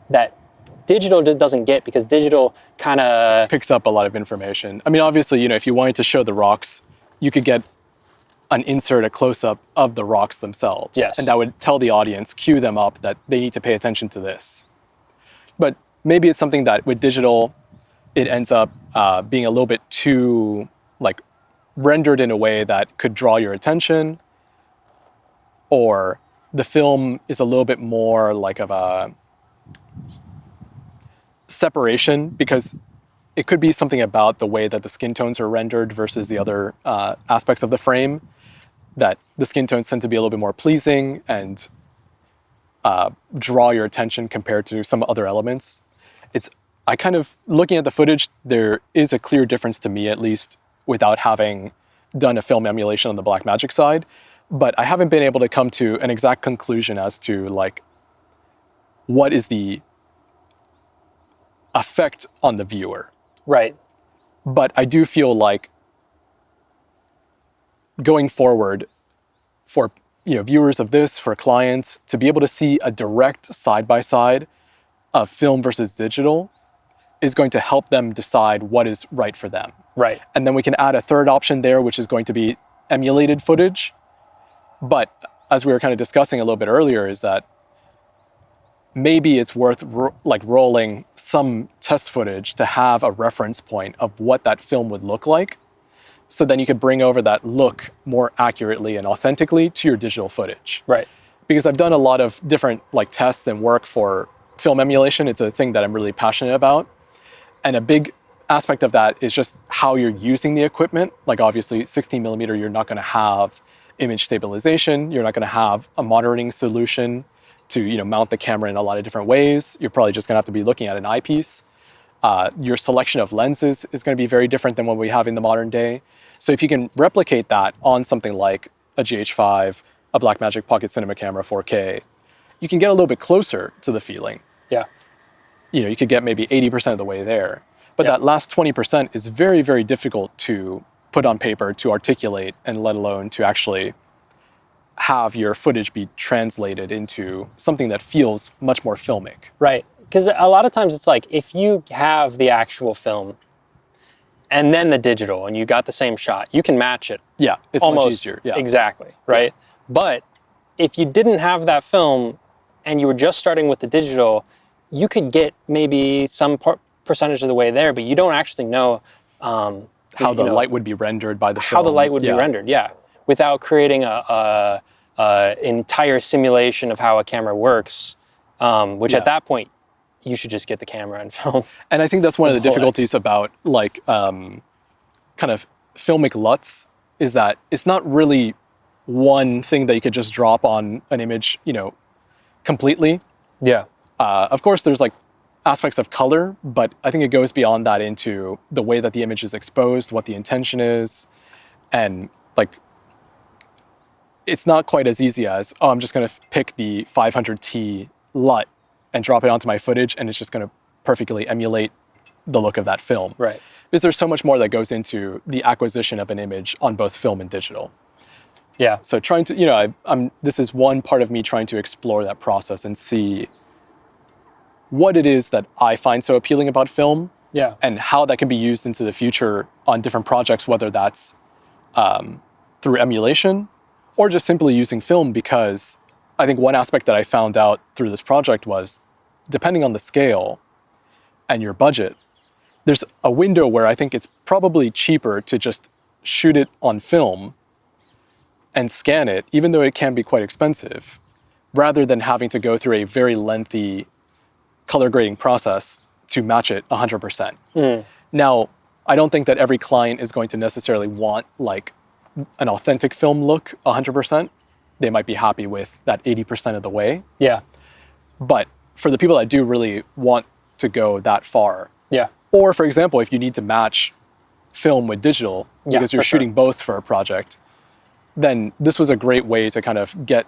digital doesn't get, because digital kind of picks up a lot of information. I mean, obviously, you know, if you wanted to show the rocks, you could get an insert, a close-up of the rocks themselves. And that would tell the audience, cue them up that they need to pay attention to this. But maybe it's something that with digital, it ends up being a little bit too like rendered in a way that could draw your attention, or the film is a little bit more like of a separation, because it could be something about the way that the skin tones are rendered versus the other aspects of the frame, that the skin tones tend to be a little bit more pleasing and draw your attention compared to some other elements. I kind of, looking at the footage, there is a clear difference to me, at least, without having done a film emulation on the Blackmagic side, but I haven't been able to come to an exact conclusion as to like what is the effect on the viewer. Right. But I do feel like going forward, for viewers of this, for clients, to be able to see a direct side-by-side of film versus digital is going to help them decide what is right for them. Right. And then we can add a third option there, which is going to be emulated footage. But as we were kind of discussing a little bit earlier, is that maybe it's worth rolling some test footage to have a reference point of what that film would look like. So then you could bring over that look more accurately and authentically to your digital footage. Right. Because I've done a lot of different like tests and work for film emulation. It's a thing that I'm really passionate about. And a big aspect of that is just how you're using the equipment. Like obviously 16 millimeter, you're not gonna have image stabilization. You're not gonna have a monitoring solution to mount the camera in a lot of different ways. You're probably just gonna have to be looking at an eyepiece. Your selection of lenses is gonna be very different than what we have in the modern day. So if you can replicate that on something like a GH5, a Blackmagic Pocket Cinema Camera 4K, you can get a little bit closer to the feeling. Yeah. You could get maybe 80% of the way there. But that last 20% is very, very difficult to put on paper, to articulate, and let alone to actually have your footage be translated into something that feels much more filmic. Right. Because a lot of times it's like, if you have the actual film and then the digital and you got the same shot, you can match it. Yeah, it's almost much easier. Yeah. Exactly, right? Yeah. But if you didn't have that film and you were just starting with the digital, you could get maybe some percentage of the way there, but you don't actually know how the light would be rendered by the film. How the light would be rendered, without creating a entire simulation of how a camera works, which at that point, you should just get the camera and film. And I think that's one of the difficulties about like kind of filmic LUTs, is that it's not really one thing that you could just drop on an image, completely. Yeah. Of course, there's like aspects of color, but I think it goes beyond that into the way that the image is exposed, what the intention is, and like, it's not quite as easy as, oh, I'm just going to pick the 500T LUT and drop it onto my footage, and it's just going to perfectly emulate the look of that film. Right. Because there's so much more that goes into the acquisition of an image on both film and digital. Yeah. So trying to, this is one part of me trying to explore that process and see what it is that I find so appealing about film, and how that can be used into the future on different projects, whether that's through emulation or just simply using film. Because I think one aspect that I found out through this project was, depending on the scale and your budget, there's a window where I think it's probably cheaper to just shoot it on film and scan it, even though it can be quite expensive, rather than having to go through a very lengthy color grading process to match it 100%. Now, I don't think that every client is going to necessarily want like an authentic film look 100%. They might be happy with that 80% of the way. Yeah. But for the people that do really want to go that far, or for example, if you need to match film with digital because you're shooting both for a project, then this was a great way to kind of get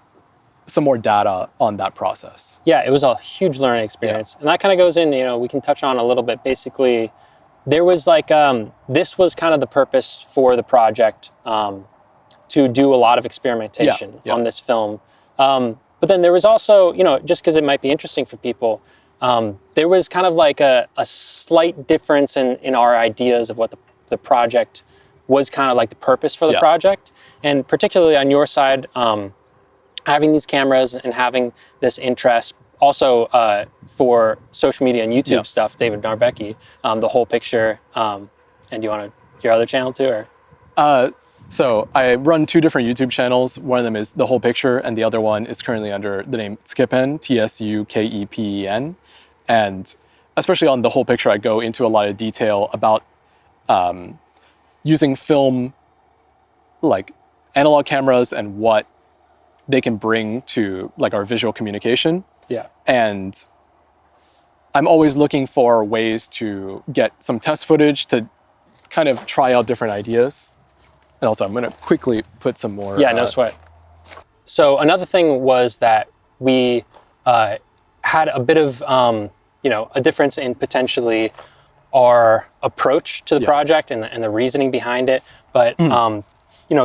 some more data on that process. Yeah, it was a huge learning experience. And that kind of goes in, we can touch on a little bit. Basically, there was like, this was kind of the purpose for the project, to do a lot of experimentation on this film. But then there was also, just because it might be interesting for people, there was kind of like a slight difference in our ideas of what the project was, kind of like the purpose for the project. And particularly on your side, having these cameras and having this interest also for social media and YouTube stuff, David Narbecki, the whole picture. And do you want to your other channel too, or? So I run 2 different YouTube channels. One of them is The Whole Picture, and the other one is currently under the name Tsukepen, Tsukepen. And especially on The Whole Picture, I go into a lot of detail about using film, like analog cameras, and what they can bring to like our visual communication. Yeah. And I'm always looking for ways to get some test footage to kind of try out different ideas. And also, I'm going to quickly put some more. Yeah, no sweat. So another thing was that we had a bit of, a difference in potentially our approach to the project and the reasoning behind it. But,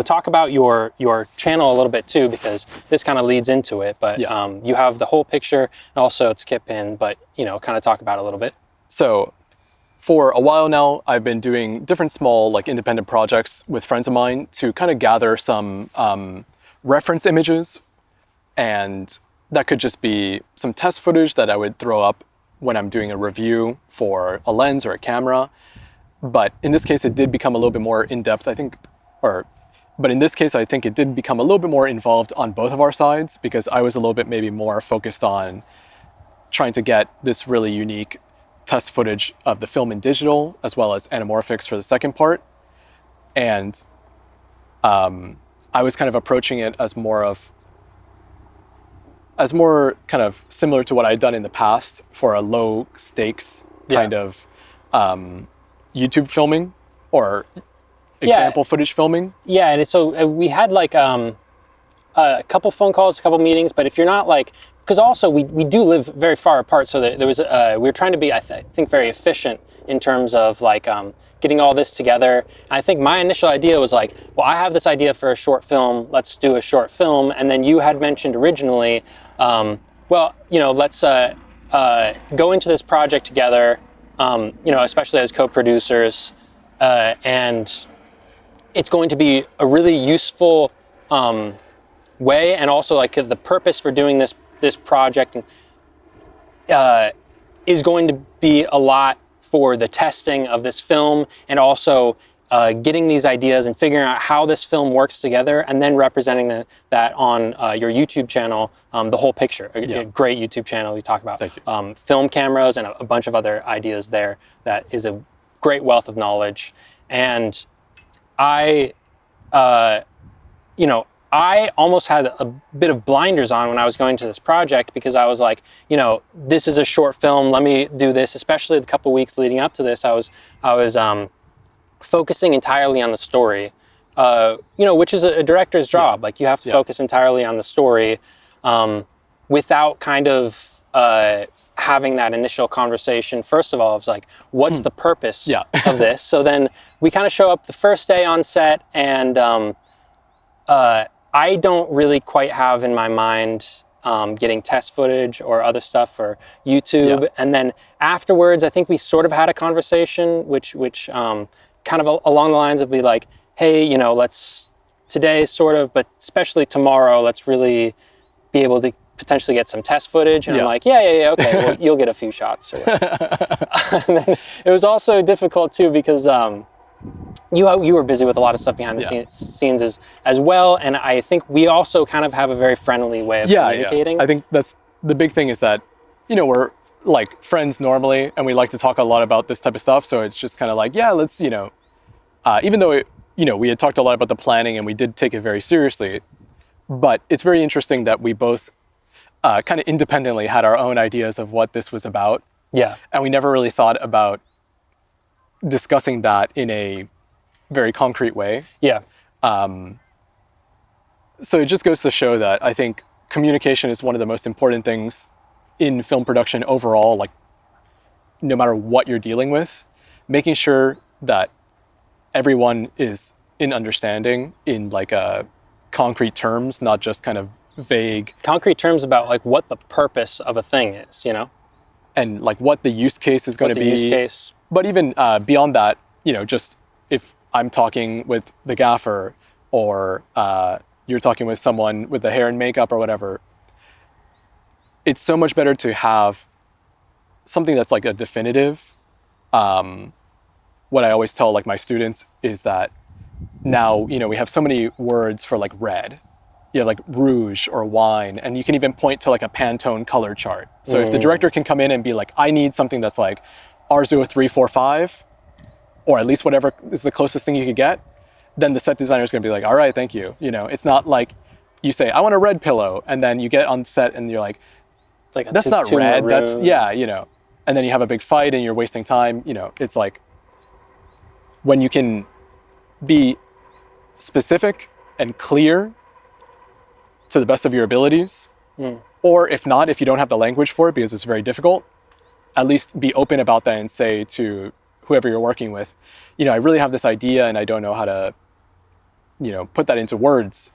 talk about your channel a little bit too, because this kind of leads into it. But you have The Whole Picture, and also it's Skip-In, but, kind of talk about it a little bit. So for a while now, I've been doing different small, like independent projects with friends of mine to kind of gather some reference images. And that could just be some test footage that I would throw up when I'm doing a review for a lens or a camera. But in this case, it did become a little bit more in-depth, I think, but in this case, I think it did become a little bit more involved on both of our sides, because I was a little bit maybe more focused on trying to get this really unique test footage of the film in digital, as well as anamorphics for the second part. And I was kind of approaching it as more kind of similar to what I'd done in the past for a low stakes kind of YouTube filming or example footage filming. Yeah, and so we had like a couple phone calls, a couple meetings, but if you're not like, because also we do live very far apart, so there was we were trying to be, I think, very efficient in terms of like getting all this together. And I think my initial idea was like, well, I have this idea for a short film, let's do a short film. And then you had mentioned originally, let's go into this project together, especially as co-producers, and it's going to be a really useful way, and also like the purpose for doing this project is going to be a lot for the testing of this film, and also getting these ideas and figuring out how this film works together, and then representing that on your YouTube channel, The Whole Picture, a great YouTube channel. We talk about film cameras and a bunch of other ideas there. That is a great wealth of knowledge. And I almost had a bit of blinders on when I was going to this project, because I was like, this is a short film, let me do this. Especially the couple weeks leading up to this, I was focusing entirely on the story, which is a director's job. Like, you have to focus entirely on the story without kind of having that initial conversation. First of all, I was like, what's the purpose of this? So then we kind of show up the first day on set, and I don't really quite have in my mind getting test footage or other stuff for YouTube. Yeah. And then afterwards, I think we sort of had a conversation, which kind of along the lines of be like, hey, let's today sort of, but especially tomorrow, let's really be able to potentially get some test footage. And I'm like, yeah, okay, well, you'll get a few shots. And then it was also difficult too, because you were busy with a lot of stuff behind the scenes as well, and I think we also kind of have a very friendly way of communicating. I think that's the big thing, is that we're like friends normally, and we like to talk a lot about this type of stuff. So it's just kind of like, let's even though we had talked a lot about the planning and we did take it very seriously, but it's very interesting that we both kind of independently had our own ideas of what this was about. Yeah, and we never really thought about discussing that in a very concrete way. Yeah. So it just goes to show that I think communication is one of the most important things in film production overall, like no matter what you're dealing with, making sure that everyone is in understanding in like concrete terms, not just kind of vague. Concrete terms about like what the purpose of a thing is, And like what the use case is going to be. Use case. But even beyond that, just if I'm talking with the gaffer, or you're talking with someone with the hair and makeup or whatever, it's so much better to have something that's like a definitive. What I always tell like my students is that now, we have so many words for like red, like rouge or wine, and you can even point to like a Pantone color chart. So if the director can come in and be like, I need something that's like R0345, or at least whatever is the closest thing you could get, then the set designer is going to be like, all right, thank you. It's not like you say, I want a red pillow, and then you get on set and you're like, It's like that's not red, maroon. that's, and then you have a big fight and you're wasting time. It's like when you can be specific and clear to the best of your abilities, or if not, if you don't have the language for it because it's very difficult, at least be open about that and say to whoever you're working with, I really have this idea and I don't know how to, put that into words,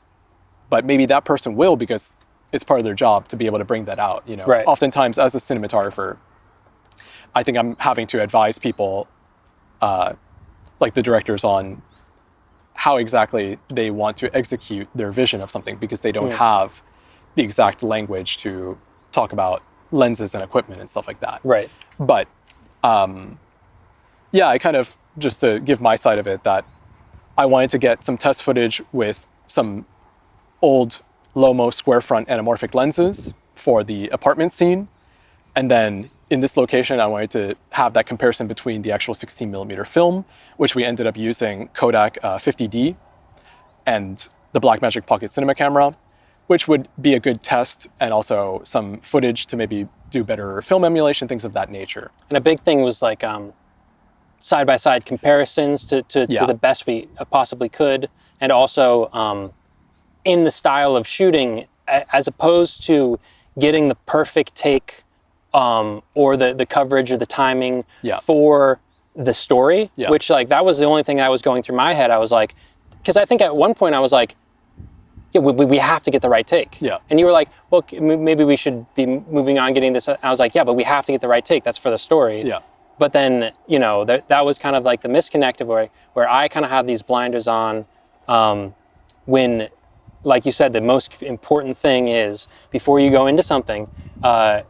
but maybe that person will, because it's part of their job to be able to bring that out. Right. Oftentimes as a cinematographer, I think I'm having to advise people, like the directors, on how exactly they want to execute their vision of something, because they don't have the exact language to talk about lenses and equipment and stuff like that. Right. But I kind of, just to give my side of it, that I wanted to get some test footage with some old Lomo square front anamorphic lenses for the apartment scene. And then in this location, I wanted to have that comparison between the actual 16 millimeter film, which we ended up using Kodak 50D, and the Blackmagic Pocket Cinema camera, which would be a good test, and also some footage to maybe do better film emulation, things of that nature. And a big thing was like side-by-side comparisons to the best we possibly could, and also in the style of shooting, as opposed to getting the perfect take or the coverage or the timing for the story, which like that was the only thing that was going through my head. I was like, because I think at one point I was like, yeah, we have to get the right take. Yeah. And you were like, well, maybe we should be moving on, getting this. I was like, yeah, but we have to get the right take. That's for the story. Yeah. But then, that was kind of like the misconnect of where I kind of have these blinders on when, like you said, the most important thing is, before you go into something,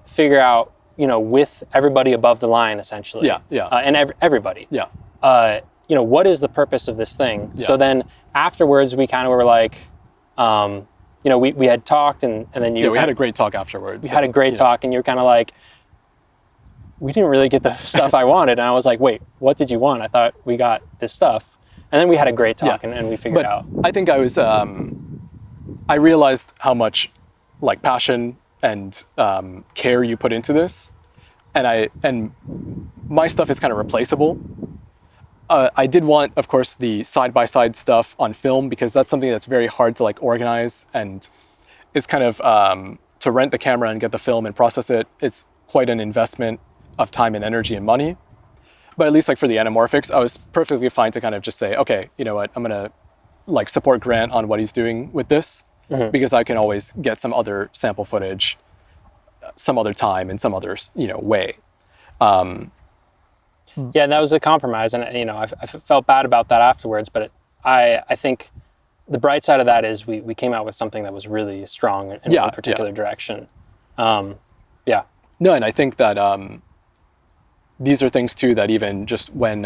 figure out, with everybody above the line, essentially. And everybody. What is the purpose of this thing? So then afterwards, we kind of were like, we had talked, and then we had a great talk afterwards. We had a great talk, and you're kind of like, we didn't really get the stuff I wanted. And I was like, wait, what did you want? I thought we got this stuff. And then we had a great talk, and we figured out. I think I was, I realized how much like passion and care you put into this. And my stuff is kind of replaceable. I did want, of course, the side-by-side stuff on film, because that's something that's very hard to like organize, and it's kind of, to rent the camera and get the film and process it, it's quite an investment of time and energy and money. But at least like for the anamorphics, I was perfectly fine to kind of just say, okay, you know what, I'm gonna like support Grant on what he's doing with this, because I can always get some other sample footage, some other time, in some other, way. Yeah, and that was the compromise, and I felt bad about that afterwards. But I think the bright side of that is we came out with something that was really strong in one particular direction. No, and I think that these are things too that even just when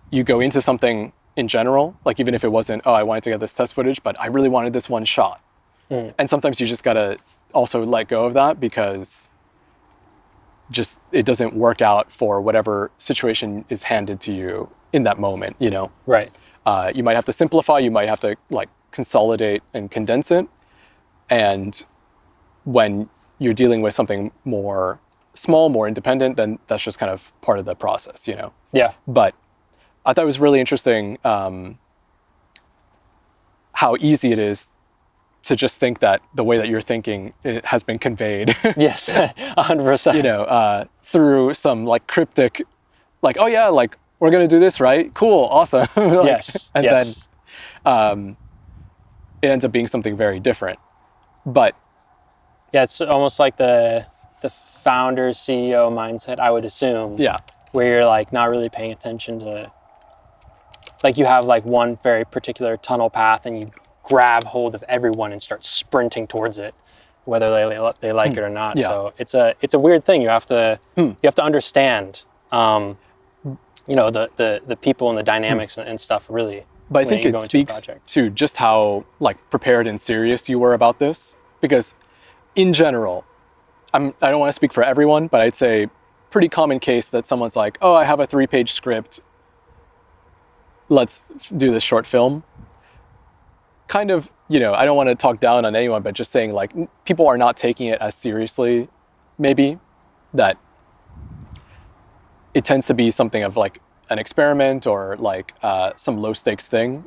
you go into something in general, like even if it wasn't, I wanted to get this test footage, but I really wanted this one shot. And sometimes you just gotta also let go of that, because just it doesn't work out for whatever situation is handed to you in that moment, Right. You might have to simplify, you might have to like consolidate and condense it. And when you're dealing with something more small, more independent, then that's just kind of part of the process, Yeah. But I thought it was really interesting how easy it is to just think that the way that you're thinking, it has been conveyed. Yes, 100%. Through some like cryptic, like, oh yeah, like we're gonna do this, right? Cool, awesome. Like, yes. And then it ends up being something very different. But yeah, it's almost like the founder CEO mindset, I would assume. Yeah. Where you're like not really paying attention to, like you have like one very particular tunnel path and you grab hold of everyone and start sprinting towards it. whether they like it or not. Yeah. So it's a weird thing. You have to understand, the people and the dynamics and stuff really. But I think it speaks to just how like prepared and serious you were about this, because in general, I don't want to speak for everyone, but I'd say pretty common case that someone's like, oh, I have a 3-page script, let's do this short film. Kind of, I don't want to talk down on anyone, but just saying like people are not taking it as seriously, maybe, that it tends to be something of like an experiment or like some low stakes thing,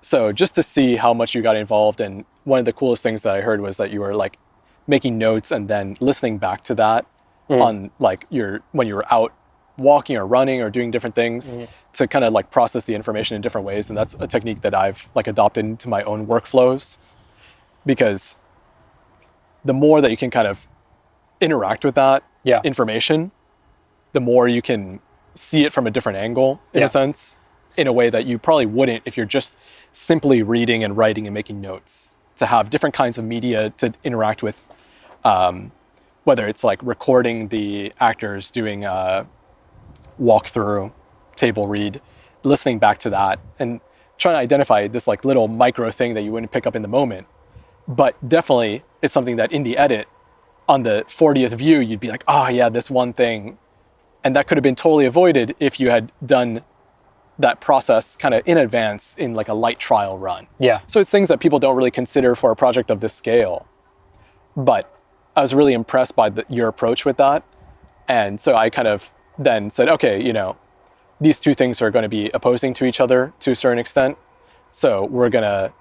So just to see how much you got involved, and one of the coolest things that I heard was that you were like making notes and then listening back to that on like when you were out walking or running or doing different things to kind of like process the information in different ways. And that's a technique that I've like adopted into my own workflows, because the more that you can kind of interact with that information, the more you can see it from a different angle in a sense, in a way that you probably wouldn't if you're just simply reading and writing and making notes. To have different kinds of media to interact with, whether it's like recording the actors doing a walkthrough, table read, listening back to that, and trying to identify this like little micro thing that you wouldn't pick up in the moment. But definitely it's something that in the edit, on the 40th view, you'd be like, oh yeah, this one thing. And that could have been totally avoided if you had done that process kind of in advance in like a light trial run. Yeah. So it's things that people don't really consider for a project of this scale. But I was really impressed by your approach with that. And so I kind of then said, okay, these two things are going to be opposing to each other to a certain extent. So we're going to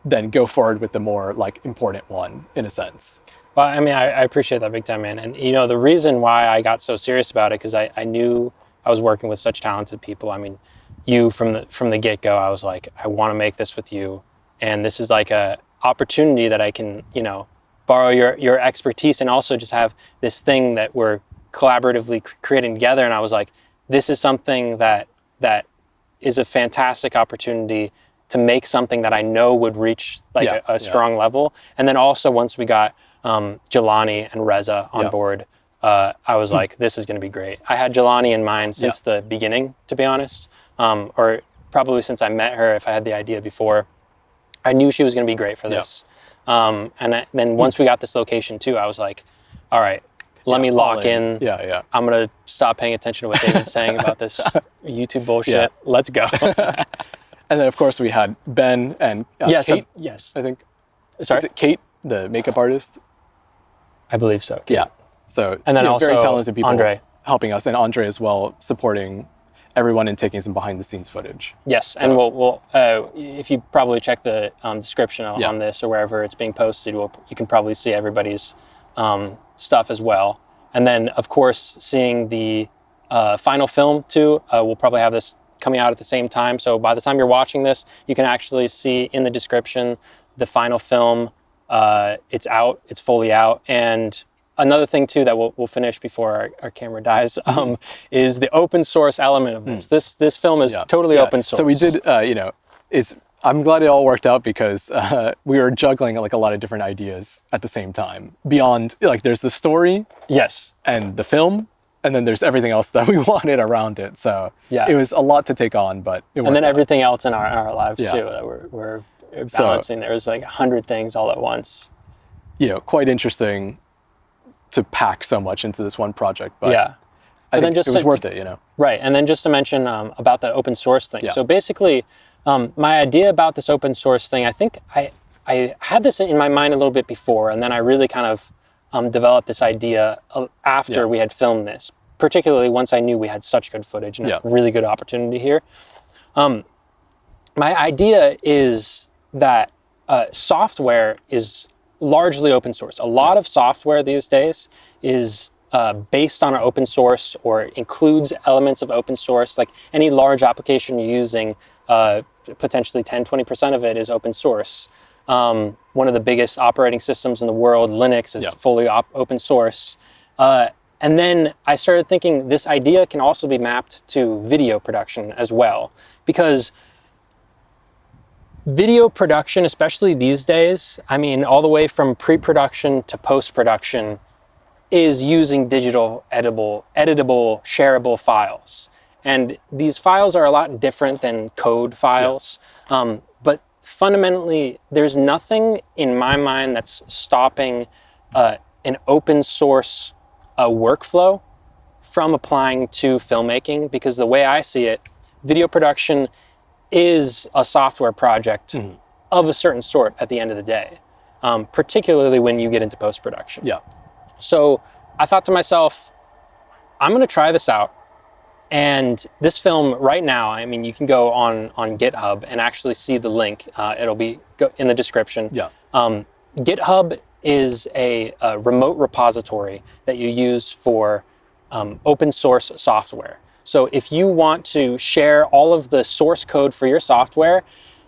then go forward with the more like important one in a sense. Well, I mean, I appreciate that big time, man. And, the reason why I got so serious about it, because I knew I was working with such talented people. I mean, you from the get-go, I was like, I want to make this with you. And this is like a opportunity that I can, borrow your expertise and also just have this thing that we're collaboratively creating together. And I was like, this is something that is a fantastic opportunity to make something that I know would reach like a strong level. And then also once we got Jalani and Reza on board, I was like, this is going to be great. I had Jalani in mind since the beginning, to be honest, or probably since I met her. If I had the idea before, I knew she was going to be great for this. Then once we got this location too, I was like, all right, let me lock in. I'm going to stop paying attention to what David's saying about this YouTube bullshit. Let's go. And then of course we had Ben and Kate. Yes. I think. Sorry? Is it Kate, the makeup artist? I believe so. Kate. Yeah. So and then also very talented people Andre helping us, and Andre as well, supporting everyone and taking some behind the scenes footage. Yes, so. And we'll if you probably check the description on this or wherever it's being posted, you can probably see everybody's stuff as well. And then of course seeing the final film too. We'll probably have this coming out at the same time. So by the time you're watching this, you can actually see in the description the final film. It's out. It's fully out. And another thing too that we'll finish before our camera dies is the open source element of this. This film is totally open source. So we did, I'm glad it all worked out, because we were juggling like a lot of different ideas at the same time. Beyond, like, there's the story, and the film, and then there's everything else that we wanted around it. So it was a lot to take on, but it worked and then out. Everything else in our lives too that we're balancing. There was like 100 things all at once. Quite interesting to pack so much into this one project, but I think it was worth it, Right, and then just to mention about the open source thing. So basically, my idea about this open source thing, I think I had this in my mind a little bit before, and then I really kind of developed this idea after we had filmed this, particularly once I knew we had such good footage and a really good opportunity here. My idea is that software is largely open source. A lot of software these days is based on an open source or includes elements of open source. Like any large application you're using, potentially 10-20% of it is open source. One of the biggest operating systems in the world, Linux, is fully open source. And then I started thinking this idea can also be mapped to video production as well, because Video production, especially these days, I mean, all the way from pre-production to post-production, is using digital, editable, shareable files. And these files are a lot different than code files. But fundamentally, there's nothing in my mind that's stopping an open source workflow from applying to filmmaking, because the way I see it, video production is a software project of a certain sort at the end of the day, particularly when you get into post-production. Yeah. So I thought to myself, I'm going to try this out. And this film right now, I mean, you can go on GitHub and actually see the link. It'll be in the description. Yeah. GitHub is a remote repository that you use for open source software. So if you want to share all of the source code for your software,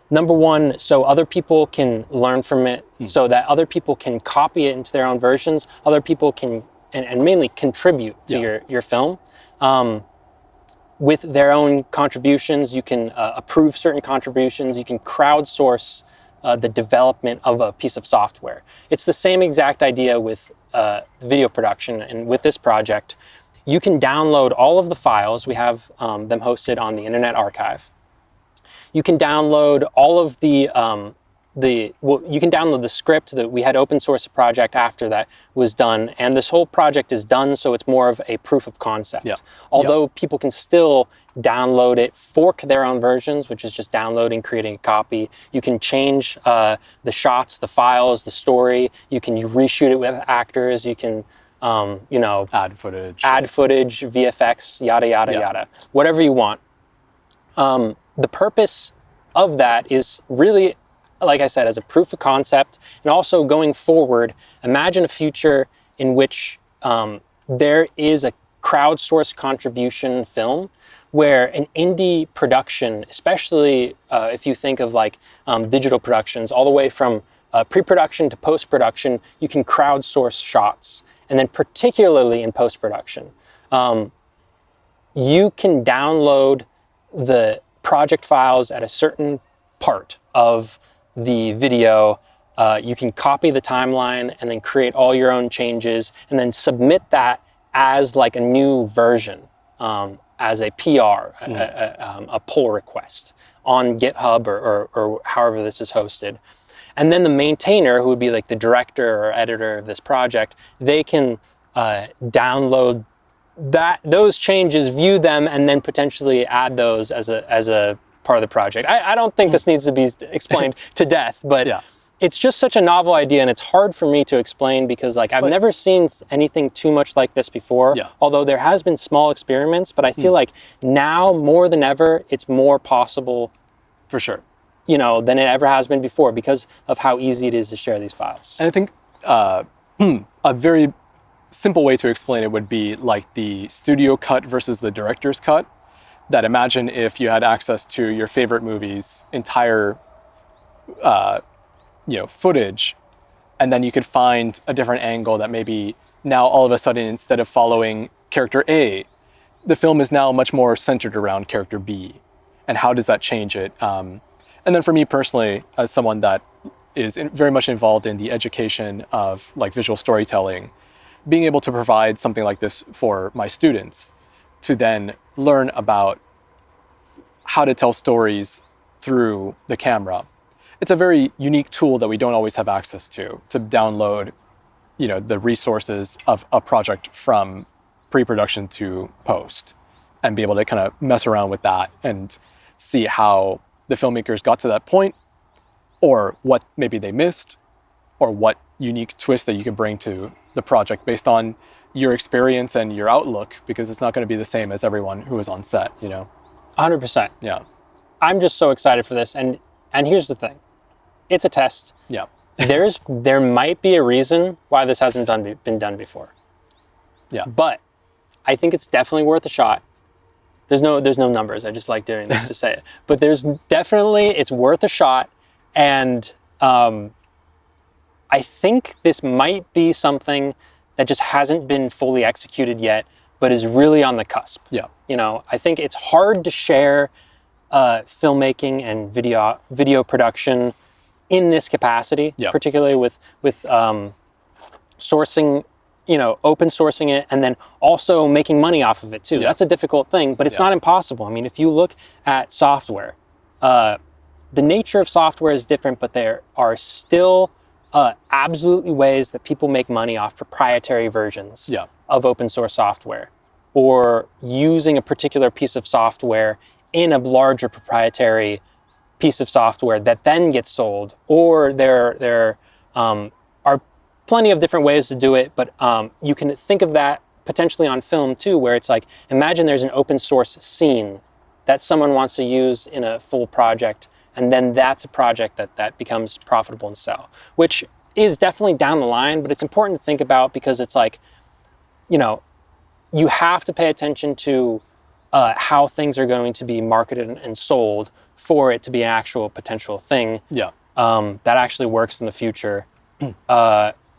number one, so other people can learn from it, so that other people can copy it into their own versions, other people can, and mainly contribute to your film. With their own contributions, you can approve certain contributions, you can crowdsource the development of a piece of software. It's the same exact idea with video production, and with this project, you can download all of the files. We have them hosted on the Internet Archive. You can download all of you can download the script. That we had open source a project after that was done, and this whole project is done, so it's more of a proof of concept. Yeah. Although people can still download it, fork their own versions, which is just downloading, creating a copy. You can change the shots, the files, the story. You can reshoot it with actors. You can add footage, VFX, yada, yada, yada, whatever you want. The purpose of that is really, like I said, as a proof of concept, and also going forward, imagine a future in which there is a crowdsourced contribution film where an indie production, especially if you think of like digital productions, all the way from pre-production to post-production, you can crowdsource shots. And then particularly in post-production, you can download the project files at a certain part of the video. You can copy the timeline and then create all your own changes and then submit that as like a new version, as a PR, a pull request on GitHub or however this is hosted. And then the maintainer, who would be like the director or editor of this project, they can download those changes, view them, and then potentially add those as a part of the project. I don't think this needs to be explained to death, but it's just such a novel idea, and it's hard for me to explain because like I've never seen anything too much like this before. Although there has been small experiments, but I feel like now more than ever, it's more possible, for sure, than it ever has been before because of how easy it is to share these files. And I think a very simple way to explain it would be like the studio cut versus the director's cut. That imagine if you had access to your favorite movie's entire footage, and then you could find a different angle that maybe now all of a sudden, instead of following character A, the film is now much more centered around character B. And how does that change it? And then for me personally, as someone that is very much involved in the education of like visual storytelling, being able to provide something like this for my students to then learn about how to tell stories through the camera. It's a very unique tool that we don't always have access to download, the resources of a project from pre-production to post and be able to kind of mess around with that and see how the filmmakers got to that point, or what maybe they missed, or what unique twist that you can bring to the project based on your experience and your outlook, because it's not going to be the same as everyone who is on set, 100%. Yeah. I'm just so excited for this. And here's the thing. It's a test. Yeah. There might be a reason why this hasn't been done before. Yeah. But I think it's definitely worth a shot. There's no numbers. I just like doing this to say it. But it's worth a shot. And I think this might be something that just hasn't been fully executed yet, but is really on the cusp. Yeah. I think it's hard to share filmmaking and video production in this capacity, particularly with sourcing, open sourcing it, and then also making money off of it too. That's a difficult thing, but it's not impossible. I mean, if you look at software, the nature of software is different, but there are still absolutely ways that people make money off proprietary versions of open source software, or using a particular piece of software in a larger proprietary piece of software that then gets sold. Or there are plenty of different ways to do it, but you can think of that potentially on film too, where it's like, imagine there's an open source scene that someone wants to use in a full project, and then that's a project that becomes profitable and sell, which is definitely down the line, but it's important to think about, because it's like, you have to pay attention to how things are going to be marketed and sold for it to be an actual potential thing that actually works in the future.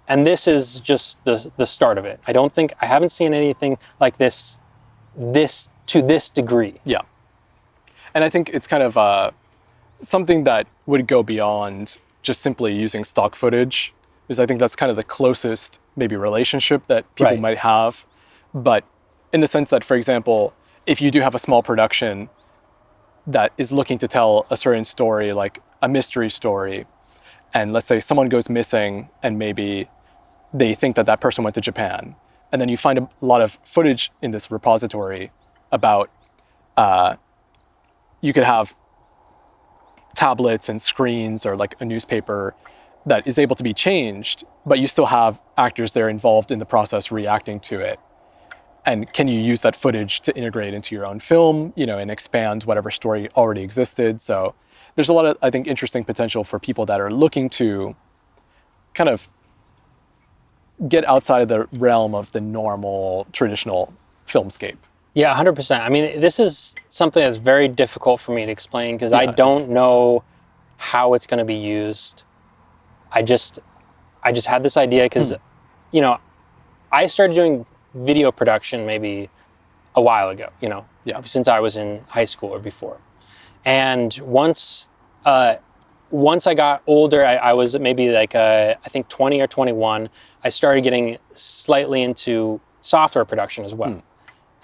And this is just the start of it. I haven't seen anything like this to this degree. Yeah. And I think it's kind of something that would go beyond just simply using stock footage, because I think that's kind of the closest maybe relationship that people might have. But in the sense that, for example, if you do have a small production that is looking to tell a certain story, like a mystery story, and let's say someone goes missing and maybe they think that person went to Japan, and then you find a lot of footage in this repository about, you could have tablets and screens or like a newspaper that is able to be changed, but you still have actors there involved in the process reacting to it. And can you use that footage to integrate into your own film, and expand whatever story already existed? So there's a lot of, I think, interesting potential for people that are looking to kind of get outside of the realm of the normal traditional filmscape. Yeah, 100%. I mean, this is something that's very difficult for me to explain, because I don't know how it's going to be used. I just had this idea because, I started doing video production maybe a while ago, since I was in high school or before. And once I got older, I was maybe like, I think 20 or 21, I started getting slightly into software production as well.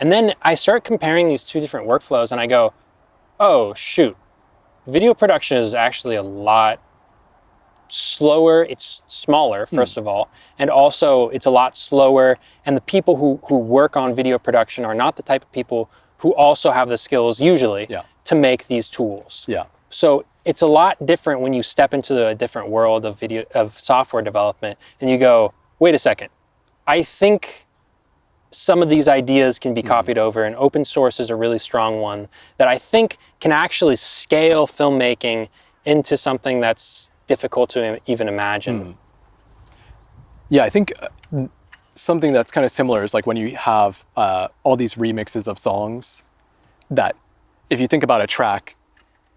And then I start comparing these two different workflows, and I go, oh, shoot. Video production is actually a lot slower. It's smaller, first of all, and also it's a lot slower. And the people who work on video production are not the type of people who also have the skills usually to make these tools. So it's a lot different when you step into a different world of software development, and you go, wait a second, I think some of these ideas can be copied over, and open source is a really strong one that I think can actually scale filmmaking into something that's difficult to even imagine. Yeah, I think something that's kind of similar is like when you have all these remixes of songs, that if you think about a track,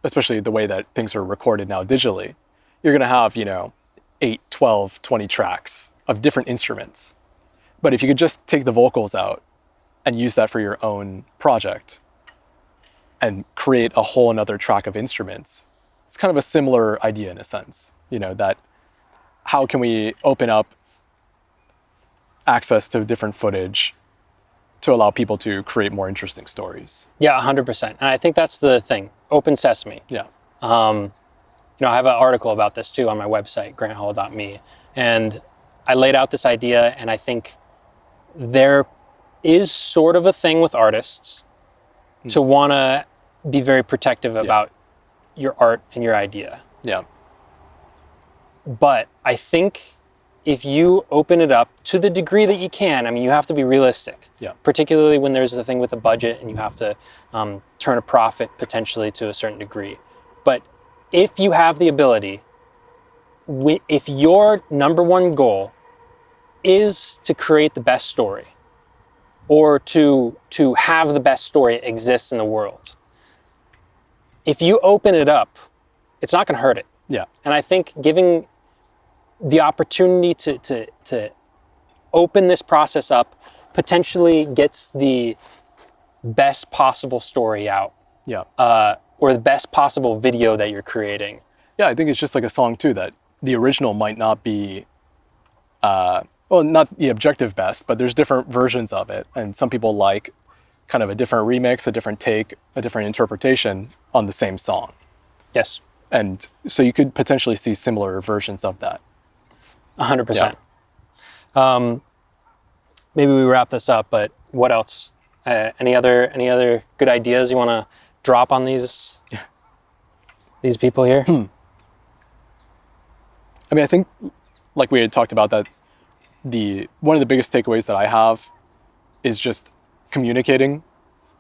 especially the way that things are recorded now digitally, you're going to have, 8, 12, 20 tracks of different instruments. But if you could just take the vocals out and use that for your own project and create a whole another track of instruments, it's kind of a similar idea in a sense, that how can we open up access to different footage to allow people to create more interesting stories. Yeah, 100%. And I think that's the thing, open sesame. Yeah. I have an article about this too on my website, granthall.me. And I laid out this idea, and I think there is sort of a thing with artists to want to be very protective about your art and your idea. Yeah. But I think if you open it up to the degree that you can, I mean, you have to be realistic. Yeah. Particularly when there's a thing with a budget and you have to turn a profit potentially to a certain degree. But if you have the ability, if your number one goal is to create the best story, or to have the best story exist in the world, if you open it up, it's not going to hurt it. Yeah. And I think giving the opportunity to open this process up potentially gets the best possible story out. Yeah. or the best possible video that you're creating. Yeah, I think it's just like a song too, that the original might not be, well, not the objective best, but there's different versions of it. And some people like kind of a different remix, a different take, a different interpretation on the same song. Yes. And so you could potentially see similar versions of that. 100%. Yeah. Maybe we wrap this up, but what else? Any other good ideas you want to drop on these people here? I mean, I think, like we had talked about, that one of the biggest takeaways that I have is just communicating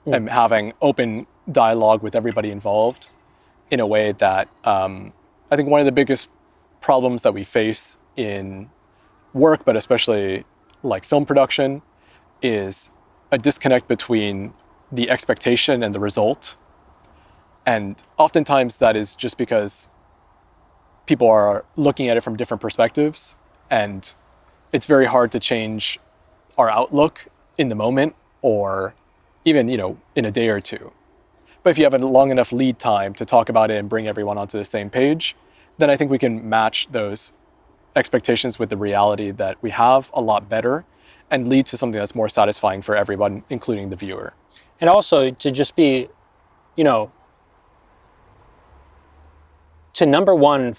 and having open dialogue with everybody involved in a way that I think one of the biggest problems that we face in work, but especially like film production, is a disconnect between the expectation and the result. And oftentimes that is just because people are looking at it from different perspectives, and it's very hard to change our outlook in the moment or even, in a day or two. But if you have a long enough lead time to talk about it and bring everyone onto the same page, then I think we can match those expectations with the reality that we have a lot better and lead to something that's more satisfying for everyone, including the viewer. And also to just be, to number one, be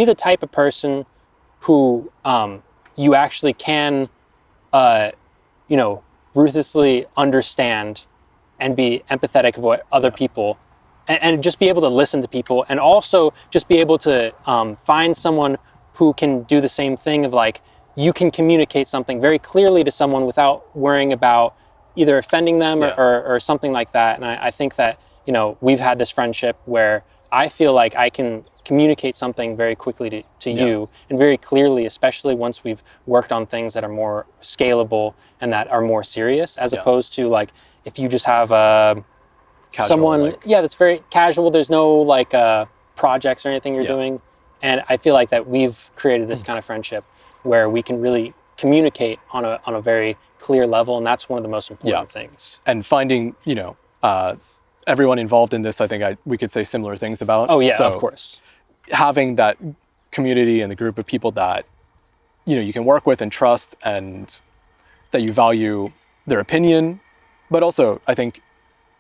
the type of person who you actually can, ruthlessly understand and be empathetic of what other people, and just be able to listen to people, and also just be able to find someone who can do the same thing of like, you can communicate something very clearly to someone without worrying about either offending them or something like that. And I think that, we've had this friendship where I feel like I can communicate something very quickly to you and very clearly, especially once we've worked on things that are more scalable and that are more serious, as opposed to like, if you just have someone, that's very casual, there's no projects or anything you're doing. And I feel like that we've created this kind of friendship where we can really communicate on a very clear level, and that's one of the most important things. And finding, everyone involved in this, I think we could say similar things about. Oh yeah, of course. Having that community and the group of people that, you can work with and trust, and that you value their opinion. But also, I think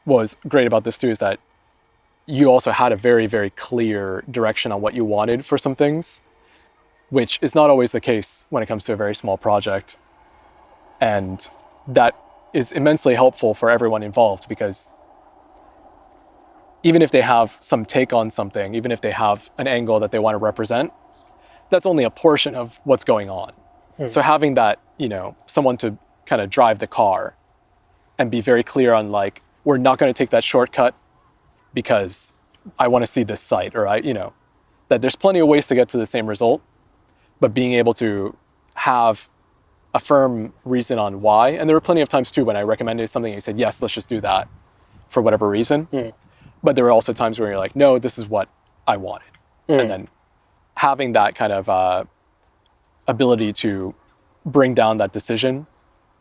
what was great about this too is that you also had a very, very clear direction on what you wanted for some things, which is not always the case when it comes to a very small project. And that is immensely helpful for everyone involved, because even if they have some take on something, even if they have an angle that they want to represent, that's only a portion of what's going on. So having that, someone to kind of drive the car and be very clear on like, we're not going to take that shortcut because I want to see this site, or that there's plenty of ways to get to the same result, but being able to have a firm reason on why. And there were plenty of times too when I recommended something and you said, yes, let's just do that for whatever reason. But there were also times where you're like, no, this is what I wanted. And then having that kind of ability to bring down that decision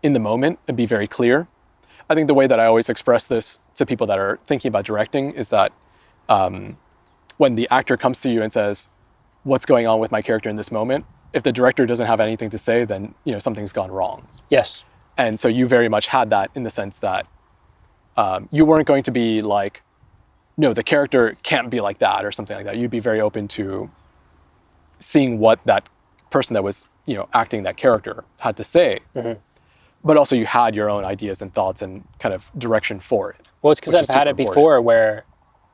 in the moment and be very clear. I think the way that I always express this to people that are thinking about directing is that when the actor comes to you and says, what's going on with my character in this moment? If the director doesn't have anything to say, then something's gone wrong. Yes. And so you very much had that in the sense that you weren't going to be like, no, the character can't be like that or something like that. You'd be very open to seeing what that person that was acting that character had to say. But also you had your own ideas and thoughts and kind of direction for it. Well, it's because I've had it before where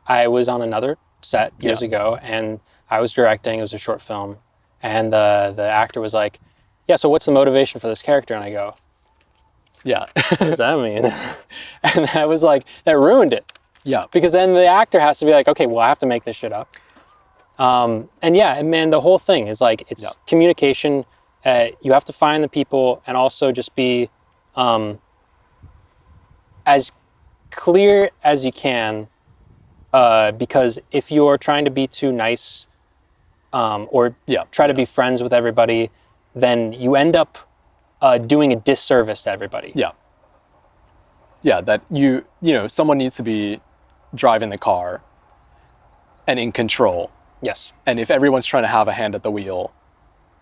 I was on another set years ago and I was directing, it was a short film, and the actor was like, yeah, so what's the motivation for this character? And I go, what does that mean? And I was like, that ruined it. Because then the actor has to be like, okay, well, I have to make this shit up. And man, the whole thing is like, it's communication. You have to find the people and also just be as clear as you can, because if you're trying to be too nice or try to be friends with everybody, then you end up doing a disservice to everybody. That someone needs to be driving the car and in control. Yes. And if everyone's trying to have a hand at the wheel,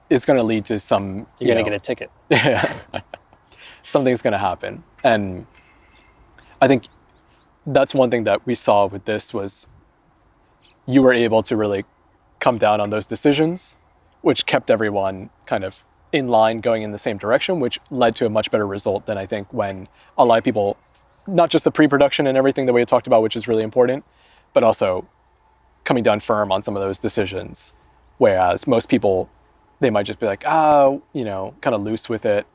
it's going to lead to some... You're going to get a ticket. Yeah. Something's going to happen. And I think that's one thing that we saw with this was you were able to really come down on those decisions, which kept everyone kind of in line going in the same direction, which led to a much better result than I think when a lot of people, not just the pre-production and everything that we had talked about, which is really important, but also coming down firm on some of those decisions. Whereas most people, they might just be like, you know, kind of loose with it.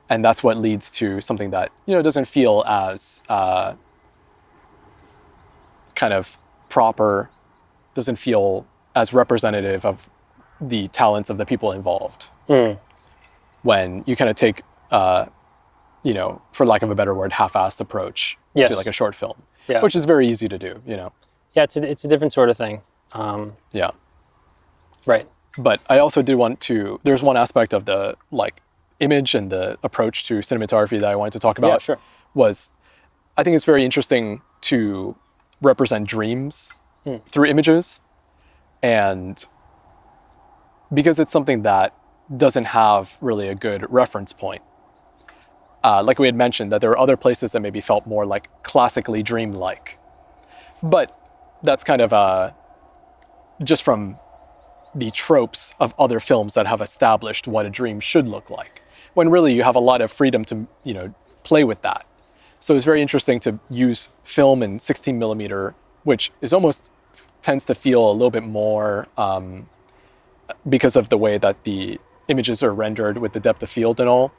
And that's what leads to something that, you know, doesn't feel as kind of proper, doesn't feel as representative of the talents of the people involved. When you kind of take, you know, for lack of a better word, half-assed approach to like a short film, which is very easy to do, you know. Yeah, it's a different sort of thing. Yeah. Right. But I also do want to, there's one aspect of the like image and the approach to cinematography that I wanted to talk about. Yeah, sure. Was, I think it's very interesting to represent dreams through images. And because it's something that doesn't have really a good reference point. Like we had mentioned, that there are other places that maybe felt more like classically dreamlike. But that's kind of just from the tropes of other films that have established what a dream should look like. When really you have a lot of freedom to, you know, play with that. So it's very interesting to use film in 16 millimeter, which is almost tends to feel a little bit more because of the way that the images are rendered with the depth of field and all,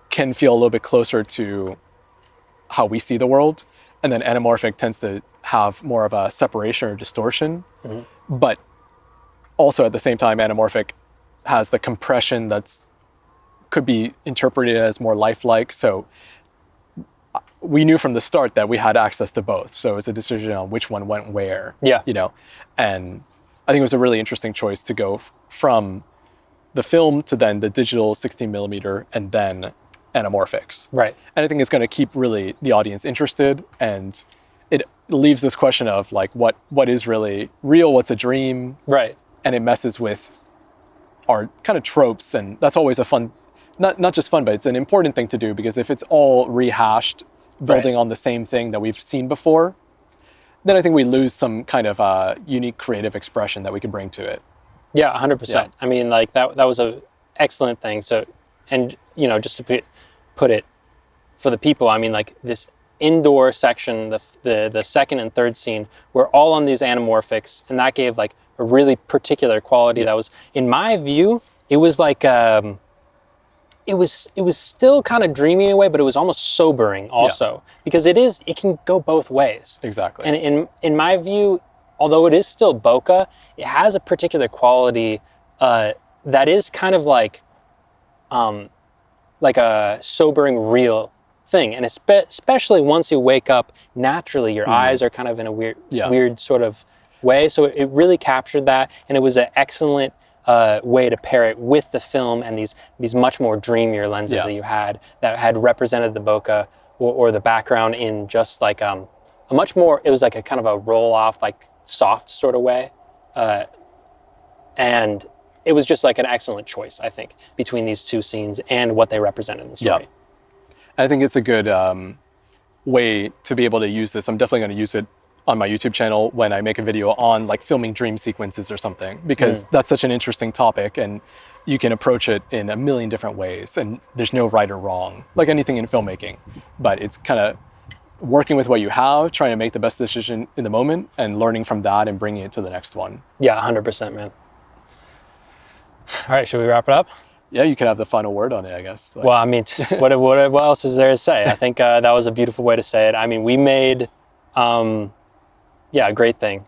can feel a little bit closer to how we see the world. And then anamorphic tends to have more of a separation or distortion. But also at the same time, anamorphic has the compression that's could be interpreted as more lifelike. So we knew from the start that we had access to both. So it's a decision on which one went where, you know, and I think it was a really interesting choice to go from the film to then the digital 16 millimeter and then anamorphics. Right. And I think it's going to keep really the audience interested, and it leaves this question of like, what is really real? What's a dream? Right. And it messes with our kind of tropes. And that's always a fun, not just fun, but it's an important thing to do, because if it's all rehashed, building on the same thing that we've seen before, then I think we lose some kind of unique creative expression that we can bring to it. Yeah, 100%. Yeah. I mean, like that was a excellent thing. So, and you know, just to put it for the people, I mean, like this indoor section, the second and third scene, were all on these anamorphics, and that gave like a really particular quality that was, in my view, it was like it was still kind of dreamy in a way, but it was almost sobering also, because it can go both ways. Exactly. And in my view, although it is still bokeh, it has a particular quality that is kind of like a sobering real thing. And especially once you wake up, naturally your eyes are kind of in a weird sort of way. So it really captured that, and it was an excellent way to pair it with the film and these much more dreamier lenses that you had, that had represented the bokeh or the background in just like a much more, it was like a kind of a roll off, like soft sort of way. And it was just like an excellent choice, I think, between these two scenes and what they represented in the story. Yeah. I think it's a good way to be able to use this. I'm definitely going to use it on my YouTube channel when I make a video on like filming dream sequences or something, because that's such an interesting topic, and you can approach it in a million different ways, and there's no right or wrong, like anything in filmmaking. But it's kind of working with what you have, trying to make the best decision in the moment, and learning from that and bringing it to the next one. Yeah, 100%, man. All right, should we wrap it up? Yeah, you can have the final word on it, I guess. Like, well, I mean, what else is there to say? I think that was a beautiful way to say it. I mean, we made, a great thing.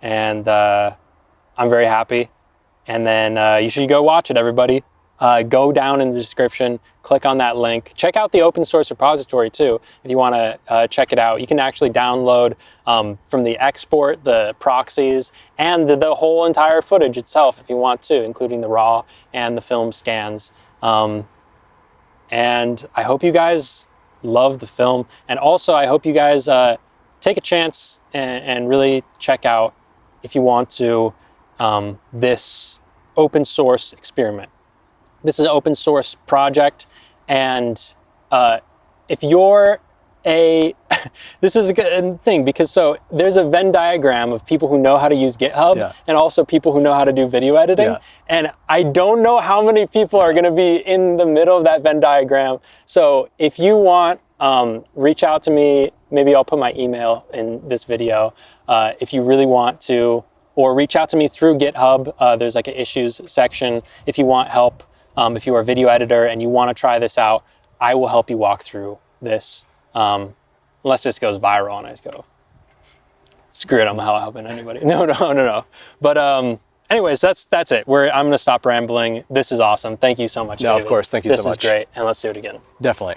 And I'm very happy. And then you should go watch it, everybody. Go down in the description, click on that link. Check out the open source repository too, if you want to check it out. You can actually download from the export, the proxies, and the whole entire footage itself if you want to, including the RAW and the film scans. And I hope you guys love the film. And also, I hope you guys take a chance and really check out, if you want to, this open source experiment. This is an open source project, and if you're this is a good thing, because so there's a Venn diagram of people who know how to use GitHub and also people who know how to do video editing. And I don't know how many people are going to be in the middle of that Venn diagram. So if you want, reach out to me. Maybe I'll put my email in this video. If you really want to, or reach out to me through GitHub. There's like an issues section. If you want help, if you are a video editor and you want to try this out, I will help you walk through this. Unless this goes viral and I just go, screw it, I'm not helping anybody. No. But anyways, that's it. I'm gonna stop rambling. This is awesome. Thank you so much, David. Of course, thank you so much. This is great, and let's do it again. Definitely.